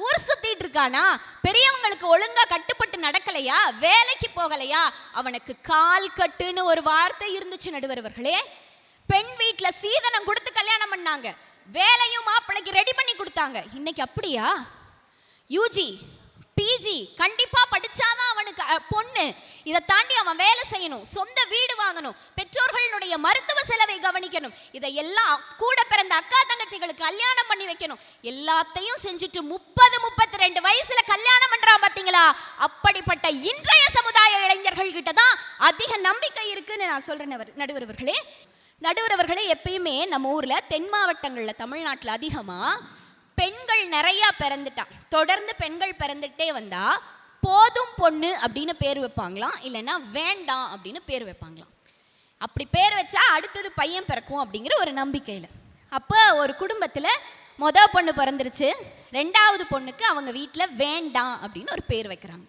ஊர் சுத்திட்டு இருக்கானா, பெரியவங்களுக்கு ஒழுங்கா கட்டுப்பட்டு நடக்கலையா, வேலைக்கு போகலையா, அவனுக்கு கால் கட்டுன்னு ஒரு வார்த்தை இருந்துச்சு நடுவர் அவர்களே. பெண் வீட்டுல சீதனம் கொடுத்து கல்யாணம் பண்ணாங்க, வேலையும் மாப்பிள்ளைக்கு ரெடி பண்ணி கொடுத்தாங்க. இன்னைக்கு அப்படியா? யூஜி பிஜி கண்டிப்பா படிச்சாதான் அவனுக்கு பொண்ணு. இதை தாண்டி அவன் வேலை செய்யணும், சொந்த வீடு வாங்கணும், பெற்றோர்களுடைய மருத்துவ செலவை கவனிக்கணும், இதையெல்லாம் கூட பிறந்த அக்கா தங்கச்சிகளுக்கு கல்யாணம் பண்ணி வைக்கணும். எல்லாத்தையும் செஞ்சுட்டு 30-32 வயசுல கல்யாணம் பண்றான் பாத்தீங்களா? அப்படிப்பட்ட இன்றைய சமுதாய இளைஞர்கள் கிட்ட தான் அதிக நம்பிக்கை இருக்குன்னு நான் சொல்றேன். நடுவர் அவர்களே, எப்பயுமே நம்ம ஊர்ல தென் மாவட்டங்கள்ல தமிழ்நாட்டில் அதிகமா பெண்கள் நிறைய பிறந்துட்டா, தொடர்ந்து பெண்கள் பிறந்துட்டே வந்தா போதும் பொண்ணு அப்படின்னு பேர் வைப்பாங்களாம், இல்லைன்னா வேண்டாம் அப்படின்னு பேர் வைப்பாங்களாம். அப்படி பேர் வச்சா அடுத்தது பையன் பிறக்கும் அப்படிங்கிற ஒரு நம்பிக்கையில். அப்போ ஒரு குடும்பத்தில் மொதல் பொண்ணு பிறந்துருச்சு, 2வது பொண்ணுக்கு அவங்க வீட்டில் வேண்டாம் அப்படின்னு ஒரு பேர் வைக்கிறாங்க.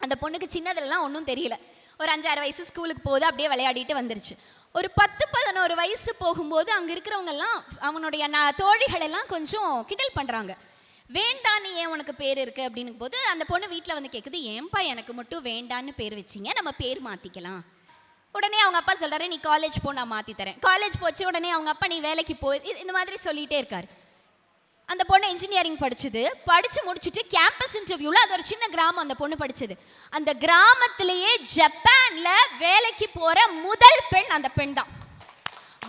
அந்த பொண்ணுக்கு சின்னதுலலாம் ஒன்றும் தெரியல, ஒரு 5-6 வயசு, ஸ்கூலுக்கு போகுது, அப்படியே விளையாடிட்டு வந்துருச்சு. ஒரு 10-11 வயசு போகும்போது அங்கே இருக்கிறவங்கெல்லாம் அவனுடைய தோழிகள் எல்லாம் கொஞ்சம் கிண்டல் பண்ணுறாங்க. வேண்டான்னு ஏன் உனக்கு பேர் இருக்குது அப்படின்னும் போது அந்த பொண்ணு வீட்டில் வந்து கேட்குது, ஏன்பா எனக்கு மட்டும் வேண்டான்னு பேர் வச்சிங்க, நம்ம பேர் மாற்றிக்கலாம். உடனே அவங்க அப்பா சொல்கிறாரு, நீ காலேஜ் போ, நான் மாற்றி தரேன். காலேஜ் போச்சு. உடனே அவங்க அப்பா, நீ வேலைக்கு போ, இந்த மாதிரி சொல்லிகிட்டே இருக்கார். அந்த பொண்ணு இன்ஜினியரிங் படித்து முடிச்சுட்டு கேம்பஸ் இன்டர்வியூவில், அது ஒரு சின்ன கிராமம் அந்த பொண்ணு படித்தது, அந்த கிராமத்திலேயே ஜப்பானில் வேலைக்கு போகிற முதல் பெண் அந்த பெண் தான்.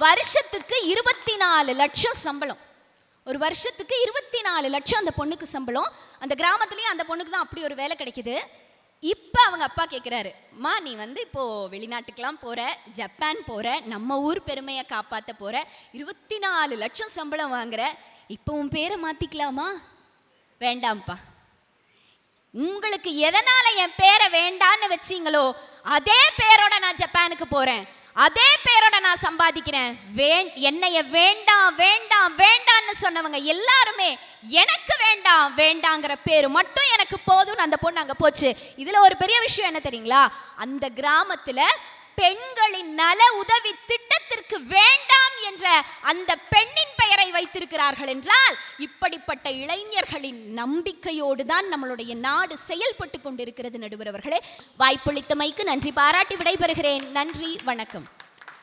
வருஷத்துக்கு 24 லட்சம் சம்பளம். ஒரு வருஷத்துக்கு 24 லட்சம் அந்த பொண்ணுக்கு சம்பளம். அந்த கிராமத்துலேயும் அந்த பொண்ணுக்கு தான் அப்படி ஒரு வேலை கிடைக்குது. இப்போ அவங்க அப்பா கேட்குறாரு, அம்மா நீ வந்து இப்போது வெளிநாட்டுக்கெலாம் போகிற, ஜப்பான் போகிற, நம்ம ஊர் பெருமையை காப்பாற்ற போகிற, 24 லட்சம் சம்பளம் வாங்குற, இப்போ உன் பேரை மாற்றிக்கலாமா? வேண்டாம்ப்பா. உங்களுக்கு எதனால் என் பேரை வேண்டான்னு வச்சிங்களோ அதே பேரோட நான் ஜப்பானுக்கு போகிறேன், அதே பேரோட நான் சம்பாதிக்கிறேன். என்னைய வேண்டாம் வேண்டாம் வேண்டான்னு சொன்னவங்க எல்லாருமே எனக்கு வேண்டாம் வேண்டாங்கிற பேர் மட்டும் எனக்கு போதும்னு அந்த பொண்ணு அங்கே போச்சு. இதில் ஒரு பெரிய விஷயம் என்ன தெரியுங்களா? அந்த கிராமத்தில் பெண்களின் நல உதவி திட்டத்திற்கு வேண்டாம் என்ற அந்த பெண்ணின் பெயரை வைத்திருக்கிறார்கள் என்றால், இப்படிப்பட்ட இளைஞர்களின் நம்பிக்கையோடு தான் நம்மளுடைய நாடு செயல்பட்டு கொண்டிருக்கிறது. நடுவர் அவர்களே, வாய்ப்பளித்தமைக்கு நன்றி பாராட்டி விடைபெறுகிறேன். நன்றி, வணக்கம்.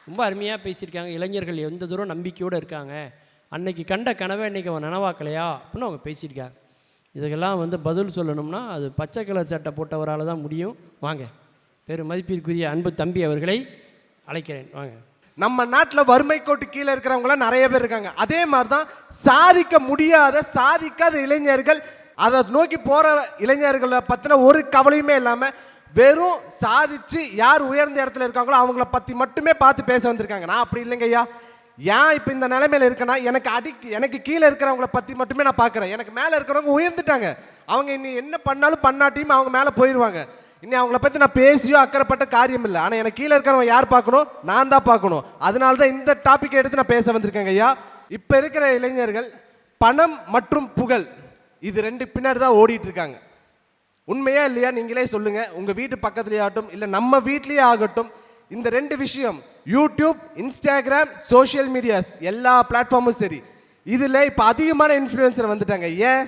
ரொம்ப அருமையாக பேசியிருக்காங்க. இளைஞர்கள் எந்த தூரம் நம்பிக்கையோடு இருக்காங்க, அன்னைக்கு கண்ட கனவை இன்றைக்கி அவன் நனவாக்கலையா அப்படின்னு அவங்க பேசியிருக்காங்க. இதுக்கெல்லாம் வந்து பதில் சொல்லணும்னா அது பச்சை கலர் சட்டை போட்டவரால் தான் முடியும். வாங்க, பெரும் மதிப்பிற்குரிய அன்பு தம்பி அவர்களை அழைக்கிறேன். வாங்க. நம்ம நாட்டில் வறுமை கோட்டு கீழே இருக்கிறவங்களாம் நிறைய பேர் இருக்காங்க. அதே மாதிரி தான் சாதிக்க முடியாத, சாதிக்காத இளைஞர்கள், அதை நோக்கி போகிற இளைஞர்களை பற்றின ஒரு கவலையுமே இல்லாமல் வெறும் சாதிச்சு யார் உயர்ந்த இடத்துல இருக்காங்களோ அவங்கள பற்றி மட்டுமே பார்த்து பேச வந்திருக்காங்க. நான் அப்படி இல்லைங்க ஐயா. ஏன் இப்போ இந்த நிலைமையில் இருக்கேன்னா, எனக்கு கீழே இருக்கிறவங்கள பற்றி மட்டுமே நான் பார்க்குறேன். எனக்கு மேலே இருக்கிறவங்க உயர்ந்துட்டாங்க, அவங்க இன்னி என்ன பண்ணாலும் பண்ணாட்டியும் அவங்க மேலே போயிடுவாங்க. இன்னி அவங்கள பற்றி நான் பேசியோ அக்கறைப்பட்ட காரியம் இல்லை. ஆனால் எனக்கு கீழே இருக்கிறவங்க யார் பார்க்கணும்? நான் தான் பார்க்கணும். அதனால தான் இந்த டாப்பிக்கை எடுத்து நான் பேச வந்திருக்கேங்க ஐயா. இப்போ இருக்கிற இளைஞர்கள் பணம் மற்றும் புகழ், இது 2 பின்னாடி தான் ஓடிட்டு இருக்காங்க. உண்மையா இல்லையா நீங்களே சொல்லுங்கள். உங்கள் வீட்டு பக்கத்துலேயே ஆகட்டும், இல்லை நம்ம வீட்லேயே ஆகட்டும், இந்த 2 விஷயம், யூடியூப், இன்ஸ்டாகிராம், சோஷியல் மீடியாஸ், எல்லா பிளாட்ஃபார்மும் சரி, இதில் இப்போ அதிகமான இன்ஃப்ளூயன்சர் வந்துட்டாங்க. ஏன்?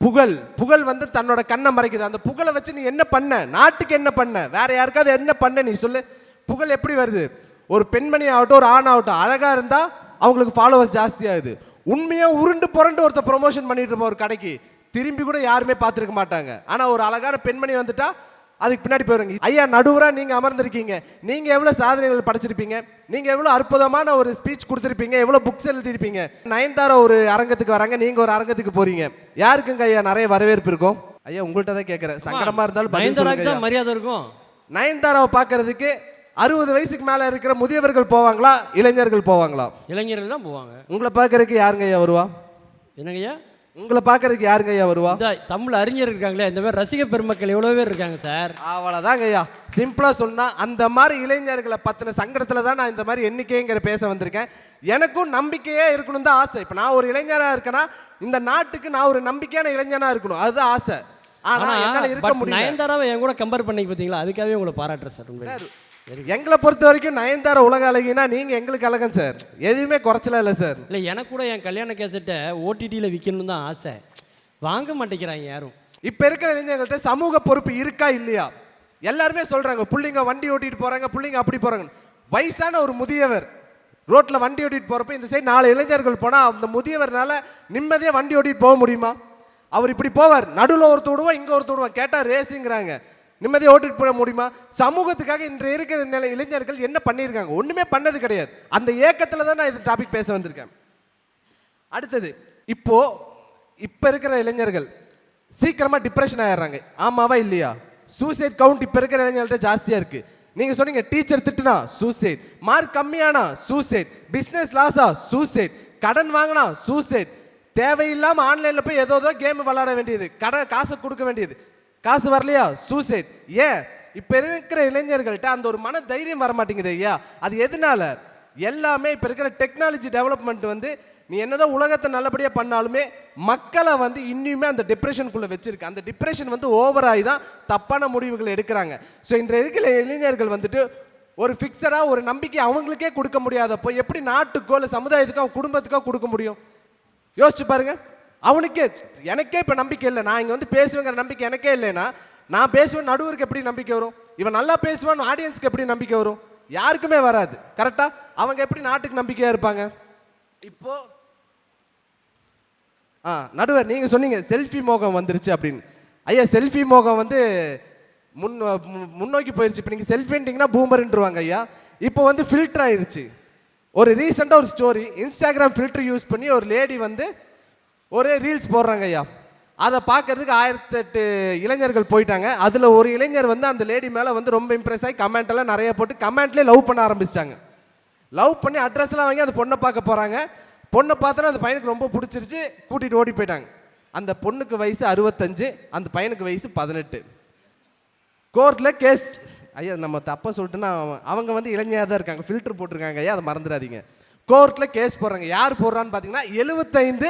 புகழ் வந்து தன்னோட கண்ணை மறைக்குது. அந்த புகழை வச்சு நீ என்ன பண்ண? நாட்டுக்கு என்ன பண்ண? வேற யாருக்காவது என்ன பண்ண? நீ சொல்லு. புகழ் எப்படி வருது? ஒரு பெண்மணி ஆகட்டும், ஒரு ஆண் ஆகட்டும், அழகாக இருந்தால் அவங்களுக்கு ஃபாலோவர்ஸ் ஜாஸ்தியாகுது. உண்மையாக உருண்டு புரண்டு ஒருத்தர் ப்ரொமோஷன் பண்ணிட்டு இருப்போம் ஒரு கடைக்கு, திரும்பி கூட யாருமே பார்த்துருக்க மாட்டாங்க. ஆனால் ஒரு அழகான பெண்மணி வந்துட்டா அதுக்கு பின்னாடி போயிருங்க. ஐயா, நடுவராக நீங்கள் அமர்ந்திருக்கீங்க, நீங்கள் எவ்வளோ சாதனைகள் படைச்சிருப்பீங்க, நீங்கள் எவ்வளோ அற்புதமான ஒரு ஸ்பீச் கொடுத்துருப்பீங்க, எவ்வளோ புக்ஸ் எழுதிருப்பீங்க. நயன்தாரா ஒரு அரங்கத்துக்கு வராங்க, நீங்கள் ஒரு அரங்கத்துக்கு போறீங்க, யாருக்குங்க ஐயா நிறைய வரவேற்பு இருக்கும்? ஐயா உங்கள்கிட்ட தான் கேட்குறேன். சங்கடமாக இருந்தாலும் மரியாதை இருக்கும். நயன்தாராவை பார்க்கறதுக்கு 60 வயசுக்கு மேலே இருக்கிற முதியவர்கள் போவாங்களா, இளைஞர்கள் போவாங்களா? இளைஞர்கள் தான் போவாங்க. உங்களை பார்க்கறதுக்கு யாருங்க ஐயா வருவா? என்னங்கய்யா? உங்களை பார்க்கறதுக்கு யாருங்க ஐயா வருவா? தமிழ் அறிஞர் இருக்காங்களே, இந்த மாதிரி ரசிக பெருமக்கள் எவ்வளோ பேர் இருக்காங்க சார். அவ்வளோதாங்க ஐயா. சிம்பிளாக சொன்னால் அந்த மாதிரி இளைஞர்களை பற்றின சங்கடத்தில் தான் நான் இந்த மாதிரி எண்ணிக்கைங்கிற பேச வந்திருக்கேன். எனக்கும் நம்பிக்கையே இருக்கணும் தான் ஆசை. இப்போ நான் ஒரு இளைஞராக இருக்கேன்னா இந்த நாட்டுக்கு நான் ஒரு நம்பிக்கையான இளைஞனாக இருக்கணும், அதுதான் ஆசை. ஆனால் என்னால் இருக்க முடியும். நயன்தாராவை என் கூட கம்பேர் பண்ணி பார்த்தீங்களா, அதுக்காகவே உங்களை பாராட்டுறேன் சார். சார், எங்களை பொறுத்த வரைக்கும் நயன்தாரா உலக அழகினா நீங்கள் எங்களுக்கு அழகன் சார், எதுவுமே குறைச்சல இல்லை சார். இல்லை, எனக்கு கூட என் கல்யாண கேசட்டை ஓடிடியில் விற்கணும்னு தான் ஆசை, வாங்க மாட்டேங்கிறாங்க யாரும். இப்போ இருக்கிற இளைஞர்கள்ட்ட சமூக பொறுப்பு இருக்கா இல்லையா? எல்லாருமே சொல்கிறாங்க, பிள்ளைங்க வண்டி ஓட்டிகிட்டு போகிறாங்க, பிள்ளைங்க அப்படி போகிறாங்க. வயசான ஒரு முதியவர் ரோட்டில் வண்டி ஓட்டிகிட்டு போகிறப்ப இந்த சைடு 4 இளைஞர்கள் போனால் அந்த முதியவர்னால நிம்மதியாக வண்டி ஓட்டிகிட்டு போக முடியுமா? அவர் இப்படி போவார், நடுவில் ஒருத்தர் விடுவோம், இங்கே ஒருத்தர் விடுவோம். கேட்டால் ரேஸுங்கிறாங்க. நிம்மதியாக ஓட்டிட்டு போக முடியுமா? சமூகத்துக்காக இன்று இருக்கிற நிலை இளைஞர்கள் என்ன பண்ணியிருக்காங்க? ஒன்றுமே பண்ணது கிடையாது. அந்த ஏக்கத்தில் தான் நான் இது டாபிக் பேச வந்திருக்கேன். அடுத்தது, இப்போ இருக்கிற இளைஞர்கள் சீக்கிரமாக டிப்ரெஷன் ஆயிடுறாங்க. ஆமாவா இல்லையா? சூசைட் கவுண்ட் இப்போ இருக்கிற இளைஞர்கள்ட்ட ஜாஸ்தியாக இருக்குது. நீங்கள் சொன்னீங்க டீச்சர் திட்டுனா சூசைட், மார்க் கம்மியானா சூசைட், பிஸ்னஸ் லாஸா சூசைட், கடன் வாங்கினா சூசைட், தேவையில்லாமல் ஆன்லைனில் போய் ஏதோ கேம் விளாட வேண்டியது, காசை கொடுக்க வேண்டியது, காசு வரலையா சூசைட். ஏன் இப்போ இருக்கிற இளைஞர்கள்ட்ட அந்த ஒரு மன தைரியம் வர மாட்டேங்குது ஐயா? அது எதனால? எல்லாமே இப்போ இருக்கிற டெக்னாலஜி டெவலப்மெண்ட் வந்து நீ என்னதான் உலகத்தை நல்லபடியாக பண்ணாலுமே மக்களை வந்து இன்னுமே அந்த டிப்ரெஷனுக்குள்ளே வச்சிருக்கு. அந்த டிப்ரெஷன் வந்து ஓவராகி தான் தப்பான முடிவுகள் எடுக்கிறாங்க. ஸோ இன்றைய இருக்கிற இளைஞர்கள் வந்துட்டு ஒரு ஃபிக்ஸடாக ஒரு நம்பிக்கை அவங்களுக்கே கொடுக்க முடியாதப்போ எப்படி நாட்டுக்கோ இல்லை சமுதாயத்துக்கோ அவன் குடும்பத்துக்கோ கொடுக்க முடியும்? யோசிச்சு பாருங்க. அவனுக்கே எனக்கே இப்போ நம்பிக்கை இல்லை, நான் இங்கே வந்து பேசுவேங்கிற நம்பிக்கை எனக்கே இல்லைன்னா நான் பேசுவேன் நடுவருக்கு எப்படி நம்பிக்கை வரும்? இவன் நல்லா பேசுவான்னு ஆடியன்ஸ்க்கு எப்படி நம்பிக்கை வரும்? யாருக்குமே வராது. கரெக்டாக அவங்க எப்படி நாட்டுக்கு நம்பிக்கையாக இருப்பாங்க? இப்போ நடுவர் நீங்கள் சொன்னீங்க செல்ஃபி மோகம் வந்துருச்சு அப்படின்னு. ஐயா, செல்ஃபி மோகம் வந்து முன்னோக்கி போயிடுச்சு. இப்போ நீங்கள் செல்ஃபின்ட்டிங்கன்னா பூமர்ன்றுவாங்க ஐயா. இப்போ வந்து ஃபில்டர் ஆயிடுச்சு. ஒரு ரீசெண்டாக ஒரு ஸ்டோரி, இன்ஸ்டாகிராம் ஃபில்டர் யூஸ் பண்ணி ஒரு லேடி வந்து ஒரு ரீல்ஸ் போடுறாங்க ஐயா. அதை பார்க்கறதுக்கு 1008 இளைஞர்கள் போயிட்டாங்க. அதில் ஒரு இளைஞர் வந்து அந்த லேடி மேலே வந்து ரொம்ப இம்ப்ரெஸ் ஆகி கமெண்ட்டெல்லாம் நிறைய போட்டு கமெண்ட்லேயே லவ் பண்ண ஆரம்பிச்சிட்டாங்க. லவ் பண்ணி அட்ரஸ்லாம் வாங்கி அந்த பொண்ணை பார்க்க போகிறாங்க. பொண்ணை பார்த்தோன்னா அந்த பையனுக்கு ரொம்ப பிடிச்சிருச்சு, கூட்டிகிட்டு ஓடி போயிட்டாங்க. அந்த பொண்ணுக்கு வயசு 65, அந்த பையனுக்கு வயசு 18. கோர்ட்டில் கேஸ். ஐயா நம்ம தப்பாக சொல்லிட்டுன்னா அவங்க வந்து இளைஞராக தான் இருக்காங்க, ஃபில்டர் போட்டிருக்காங்க ஐயா, அதை மறந்துடாதீங்க. கோர்ட்டில் கேஸ் போடுறாங்க. யார் போடுறான்னு பார்த்தீங்கன்னா 75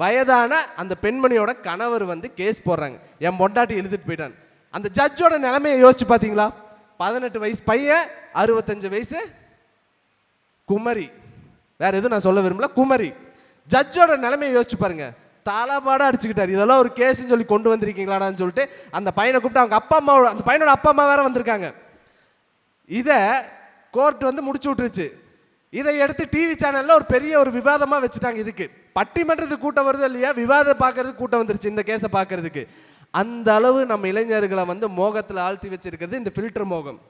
வயதான அந்த பெண்மணியோட கணவர் வந்து கேஸ் போடுறாங்க. என் பொண்டாட்டி எழுதிட்டு போயிட்டான். அந்த ஜட்ஜோட நிலைமையை யோசிச்சு பார்த்தீங்களா? 18 வயசு பையன், 65 வயசு குமரி. வேற எதுவும் நான் சொல்ல விரும்பல, குமரி. ஜட்ஜோட நிலைமையை யோசிச்சு பாருங்க. தலபாடாக அடிச்சுக்கிட்டார். இதெல்லாம் ஒரு கேஸ்ன்னு சொல்லி கொண்டு வந்திருக்கீங்களாடான்னு சொல்லிட்டு அந்த பையனை கூப்பிட்டு அவங்க அப்பா அம்மா, அந்த பையனோட அப்பா அம்மா வேற வந்திருக்காங்க. இதை கோர்ட் வந்து முடிச்சு விட்டுருச்சு. இதை எடுத்து டிவி சேனலில் ஒரு பெரிய ஒரு விவாதமாக வச்சுட்டாங்க. இதுக்கு பட்டிமன்றத்துக்கு கூட்டம் வருது இல்லையா, விவாதம் பார்க்கறதுக்கு கூட்டம் வந்துருச்சு இந்த கேஸை பார்க்கறதுக்கு. அந்த அளவு நம்ம இளைஞர்களை வந்து மோகத்தில் ஆழ்த்தி வச்சிருக்கிறது இந்த ஃபில்டர் மோகம்.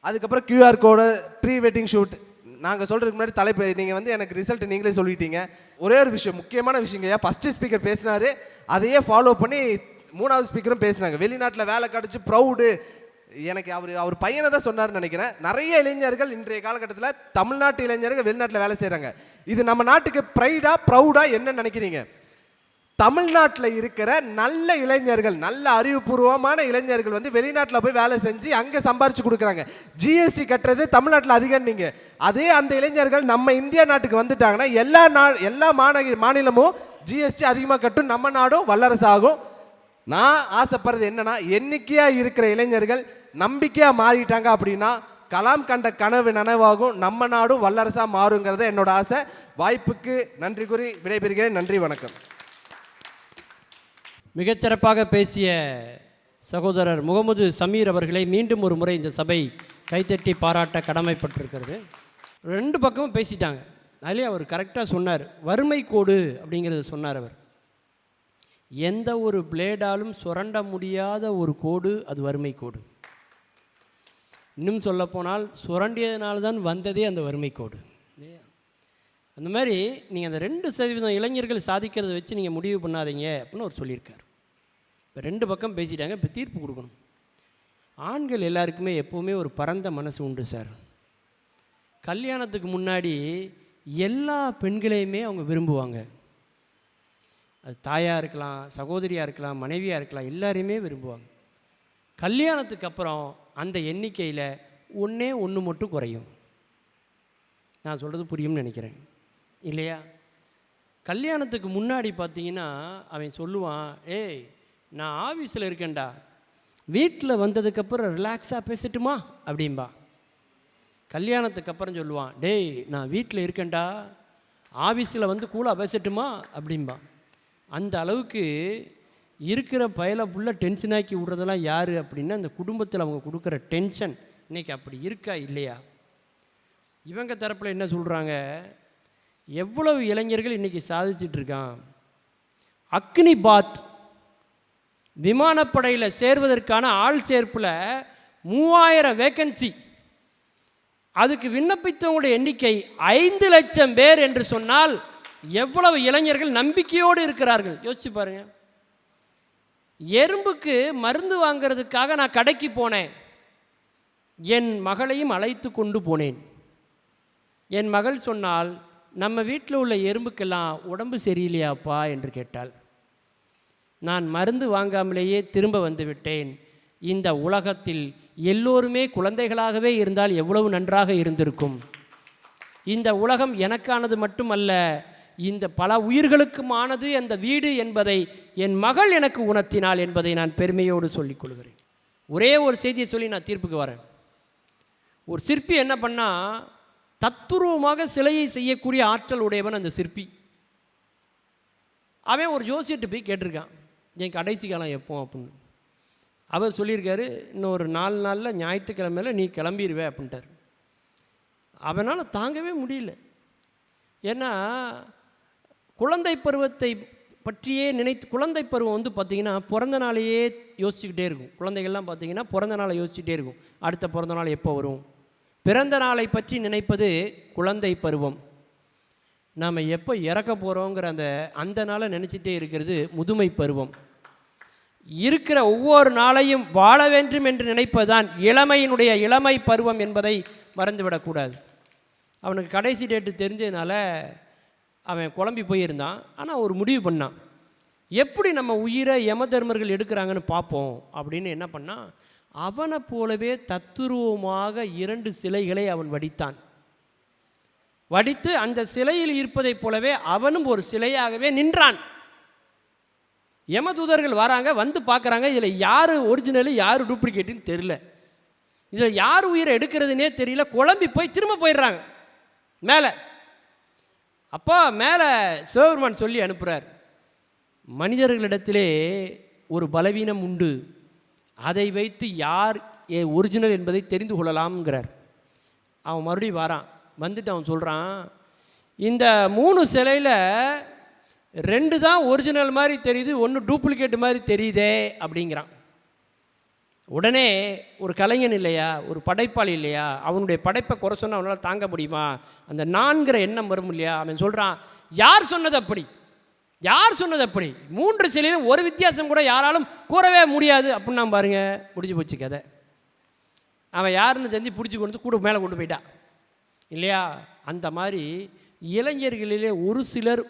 அதுக்கப்புறம் QR கோடு, ப்ரீ வெட்டிங் ஷூட். நாங்கள் சொல்கிறதுக்கு முன்னாடி தலைப்பு நீங்கள் வந்து எனக்கு ரிசல்ட் நீங்களே சொல்லிட்டீங்க. ஒரே ஒரு விஷயம், முக்கியமான விஷயங்க. ஃபஸ்ட்டு ஸ்பீக்கர் பேசினார், அதையே ஃபாலோ பண்ணி 3வது ஸ்பீக்கரும் பேசினாங்க. வெளிநாட்டில் வேலை கிடச்சி ப்ரௌடு. எனக்கு அவர் பையனை தான் சொன்னார்னு நினைக்கிறேன். நிறைய இளைஞர்கள் இன்றைய காலகட்டத்தில் தமிழ்நாட்டு இளைஞர்கள் வெளிநாட்டில் வேலை செய்கிறாங்க. இது நம்ம நாட்டுக்கு ப்ரௌடா என்ன நினைக்கிறீங்க? தமிழ்நாட்டில் இருக்கிற நல்ல இளைஞர்கள், நல்ல அறிவுபூர்வமான இளைஞர்கள் வந்து வெளிநாட்டில் போய் வேலை செஞ்சு அங்கே சம்பாரிச்சு கொடுக்குறாங்க. GST கட்டுறது தமிழ்நாட்டில் அதிகம். நீங்கள் அதே அந்த இளைஞர்கள் நம்ம இந்தியா நாட்டுக்கு வந்துட்டாங்கன்னா எல்லா மாநிலமும் GST அதிகமாக கட்டும், நம்ம நாடும் வல்லரசு ஆகும். நான் ஆசைப்படுறது என்னன்னா, எண்ணிக்கையாக இருக்கிற இளைஞர்கள் நம்பிக்கையாக மாறிட்டாங்க அப்படின்னா கலாம் கண்ட கனவு நனவாகும், நம்ம நாடும் வல்லரசாக மாறுங்கிறத என்னோட ஆசை. வாய்ப்புக்கு நன்றி கூறி விடைபெறுகிறேன். நன்றி, வணக்கம். மிகச்சிறப்பாக பேசிய சகோதரர் முகமது சமீர் அவர்களை மீண்டும் ஒரு முறை இந்த சபை கைத்தட்டி பாராட்ட கடமைப்பட்டிருக்கிறது. 2 பக்கமும் பேசிட்டாங்க. அதுலேயே அவர் கரெக்டாக சொன்னார், வறுமை கோடு அப்படிங்கிறது சொன்னார் அவர். எந்த ஒரு பிளேடாலும் சுரண்ட முடியாத ஒரு கோடு அது வறுமை கோடு. இன்னும் சொல்லப்போனால் சுரண்டியதுனால தான் வந்ததே அந்த வறுமை கோடு. அந்த மாதிரி நீங்கள் அந்த 2% இளைஞர்கள் சாதிக்கிறத வச்சு நீங்கள் முடிவு பண்ணாதீங்க அப்படின்னு அவர் சொல்லியிருக்கார். இப்போ 2 பக்கம் பேசிட்டாங்க. இப்போ தீர்ப்பு கொடுக்கணும். ஆண்கள் எல்லாருக்குமே எப்போவுமே ஒரு பரந்த மனசு உண்டு சார். கல்யாணத்துக்கு முன்னாடி எல்லா பெண்களையுமே அவங்க விரும்புவாங்க. அது தாயாக இருக்கலாம், சகோதரியாக இருக்கலாம், மனைவியாக இருக்கலாம், எல்லாரையுமே விரும்புவாங்க. கல்யாணத்துக்கு அப்புறம் அந்த எண்ணிக்கையில் ஒன்று மட்டும் குறையும். நான் சொல்கிறது புரியும்னு நினைக்கிறேன் இல்லையா? கல்யாணத்துக்கு முன்னாடி பார்த்தீங்கன்னா அவன் சொல்லுவான், ஏய் நான் ஆஃபீஸில் இருக்கேன்டா, வீட்டில் வந்ததுக்கப்புறம் ரிலாக்ஸாக பேசட்டுமா அப்படின்பா. கல்யாணத்துக்கு அப்புறம் சொல்லுவான், டேய் நான் வீட்டில் இருக்கேன்டா, ஆஃபீஸில் வந்து கூலாக பேசட்டுமா அப்படின்பா. அந்த அளவுக்கு இருக்கிற பயலை ஃபுல்லாக டென்ஷனாக்கி விட்றதெல்லாம் யார் அப்படின்னா அந்த குடும்பத்தில் அவங்க கொடுக்குற டென்ஷன். இன்றைக்கி அப்படி இருக்கா இல்லையா? இவங்க தரப்பில் என்ன சொல்கிறாங்க, எவ்வளவு இளைஞர்கள் இன்றைக்கி சாதிச்சிட்ருக்கான். அக்னிபாத் விமானப்படையில் சேர்வதற்கான ஆள் சேர்ப்பில் 3000 வேக்கன்சி. அதுக்கு விண்ணப்பித்தவங்களுடைய எண்ணிக்கை 5 லட்சம் பேர் என்று சொன்னால் எவ்வளவு இளைஞர்கள் நம்பிக்கையோடு இருக்கிறார்கள் யோசிச்சு பாருங்க. எறும்புக்கு மருந்து வாங்கிறதுக்காக நான் கடைக்கு போனேன். என் மகளையும் அழைத்து கொண்டு போனேன். என் மகள் சொன்னால், நம்ம வீட்டில் உள்ள எறும்புக்கெல்லாம் உடம்பு சரியில்லையாப்பா என்று கேட்டாள். நான் மருந்து வாங்காமலேயே திரும்ப வந்து விட்டேன். இந்த உலகத்தில் எல்லோருமே குழந்தைகளாகவே இருந்தால் எவ்வளவு நன்றாக இருந்திருக்கும். இந்த உலகம் எனக்கானது மட்டுமல்ல, இந்த பல உயிர்களுக்குமானது அந்த வீடு என்பதை என் மகள் எனக்கு உணர்த்தினாள் என்பதை நான் பெருமையோடு சொல்லிக் கொள்கிறேன். ஒரே ஒரு செய்தியை சொல்லி நான் தீர்ப்புக்கு வரேன். ஒரு சிற்பி என்ன பண்ணால், தத்துரூபமாக சிலையை செய்யக்கூடிய ஆற்றல் உடையவன் அந்த சிற்பி. அவன் ஒரு ஜோசியர்கிட்ட போய் கேட்டிருக்கான், என் கடைசி காலம் எப்போ அப்படின்னு. அவர் சொல்லியிருக்காரு, இன்னும் ஒரு 4 நாளில் ஞாயிற்றுக்கிழமையில் நீ கிளம்பிடுவே அப்படின்ட்டார். அவனால் தாங்கவே முடியல. ஏன்னா குழந்தை பருவத்தை பற்றியே குழந்தை பருவம் பார்த்திங்கன்னா பிறந்த நாளையே யோசிச்சுக்கிட்டே இருக்கும். குழந்தைகள்லாம் பார்த்திங்கன்னா பிறந்த நாளை யோசிச்சுட்டே இருக்கும், அடுத்த பிறந்த நாள் எப்போ வரும். பிறந்த நாளை பற்றி நினைப்பது குழந்தை பருவம். நாம் எப்போ இறக்க போகிறோங்கிற அந்த நாளை நினச்சிட்டே இருக்கிறது முதுமை பருவம். இருக்கிற ஒவ்வொரு நாளையும் வாழ வேண்டும் என்று நினைப்பதுதான் இளமையினுடைய இளமை பருவம் என்பதை மறந்துவிடக்கூடாது. அவனுக்கு கடைசி டேட்டு தெரிஞ்சதுனால அவன் குழம்பி போயிருந்தான். ஆனால் ஒரு முடிவு பண்ணான், எப்படி நம்ம உயிரை யம தர்மர்கள் எடுக்கிறாங்கன்னு பார்ப்போம் அப்படின்னு என்ன பண்ணான், அவனை போலவே தத்துருவமாக 2 சிலைகளை அவன் வடித்தான். வடித்து அந்த சிலையில் இருப்பதைப் போலவே அவனும் ஒரு சிலையாகவே நின்றான். யமதூதர்கள் வராங்க, வந்து பார்க்குறாங்க, இதில் யார் ஒரிஜினலு யார் டூப்ளிகேட்டுன்னு தெரியல, இதில் யார் உயிரை எடுக்கிறதுனே தெரியல, குழம்பி போய் திரும்ப போயிடுறாங்க மேலே. அப்போ மேலே சிவபெருமான் சொல்லி அனுப்புகிறார், மனிதர்களிடத்திலே ஒரு பலவீனம் உண்டு, அதை வைத்து யார் ஒரிஜினல் என்பதை தெரிந்து கொள்ளலாம்ங்கிறார். அவன் மறுபடியும் வரான், வந்துட்டு அவன் சொல்கிறான், இந்த 3 சிலையில் 2 தான் ஒரிஜினல் மாதிரி தெரியுது, 1 டூப்ளிகேட் மாதிரி தெரியுதே அப்படிங்கிறான். உடனே ஒரு கலைஞன் இல்லையா, ஒரு படைப்பாளி இல்லையா, அவனுடைய படைப்பை குறை சொன்னால் அவனால் தாங்க முடியுமா, அந்த நான்கிற எண்ணம் வரும் இல்லையா. அவன் சொல்கிறான், யார் சொன்னது அப்படி, யார் சொன்னது அப்படி, 3 சிலையிலும் ஒரு வித்தியாசம் கூட யாராலும் கூறவே முடியாது அப்படின்னு நான் பாருங்க, முடிஞ்சு போச்சு கதை. அவன் யாருன்னு தெரிஞ்சு பிடிச்சி கொண்டு கூட மேலே கொண்டு போயிட்டான் இல்லையா. அந்த மாதிரி இளைஞர்களிலே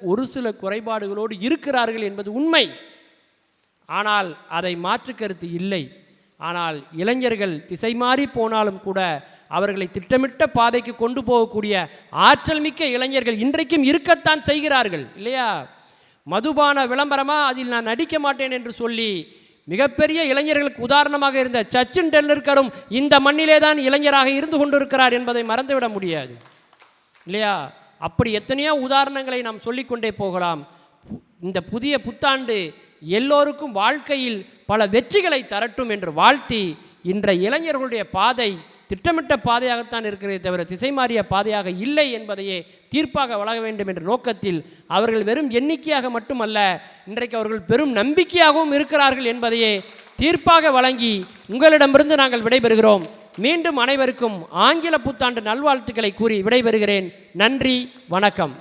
ஒரு சில குறைபாடுகளோடு இருக்கிறார்கள் என்பது உண்மை. ஆனால் அதை மாற்று கருத்து இல்லை. ஆனால் இளைஞர்கள் திசை மாறி போனாலும் கூட அவர்களை திட்டமிட்ட பாதைக்கு கொண்டு போகக்கூடிய ஆற்றல் மிக்க இளைஞர்கள் இன்றைக்கும் இருக்கத்தான் செய்கிறார்கள் இல்லையா. மதுபான விளம்பரமாக அதில் நான் நடிக்க மாட்டேன் என்று சொல்லி மிகப்பெரிய இளைஞர்களுக்கு உதாரணமாக இருந்த சச்சின் டெண்டுல்கரும் இந்த மண்ணிலே தான் இளைஞராக இருந்து கொண்டிருக்கிறார் என்பதை மறந்துவிட முடியாது இல்லையா. அப்படி எத்தனையோ உதாரணங்களை நாம் சொல்லிக்கொண்டே போகலாம். இந்த புதிய புத்தாண்டு எல்லோருக்கும் வாழ்க்கையில் பல வெற்றிகளை தரட்டும் என்று வாழ்த்தி, இன்றைய இளைஞர்களுடைய பாதை திட்டமிட்ட பாதையாகத்தான் இருக்கிறதே தவிர திசை மாறிய பாதையாக இல்லை என்பதையே தீர்ப்பாக வழங்க வேண்டும் என்ற நோக்கத்தில் அவர்கள் வெறும் எண்ணிக்கையாக மட்டுமல்ல, இன்றைக்கு அவர்கள் பெரும் நம்பிக்கையாகவும் இருக்கிறார்கள் என்பதையே தீர்ப்பாக வழங்கி உங்களிடமிருந்து நாங்கள் விடைபெறுகிறோம். மீண்டும் அனைவருக்கும் ஆங்கில புத்தாண்டு நல்வாழ்த்துக்களை கூறி விடைபெறுகிறேன். நன்றி, வணக்கம்.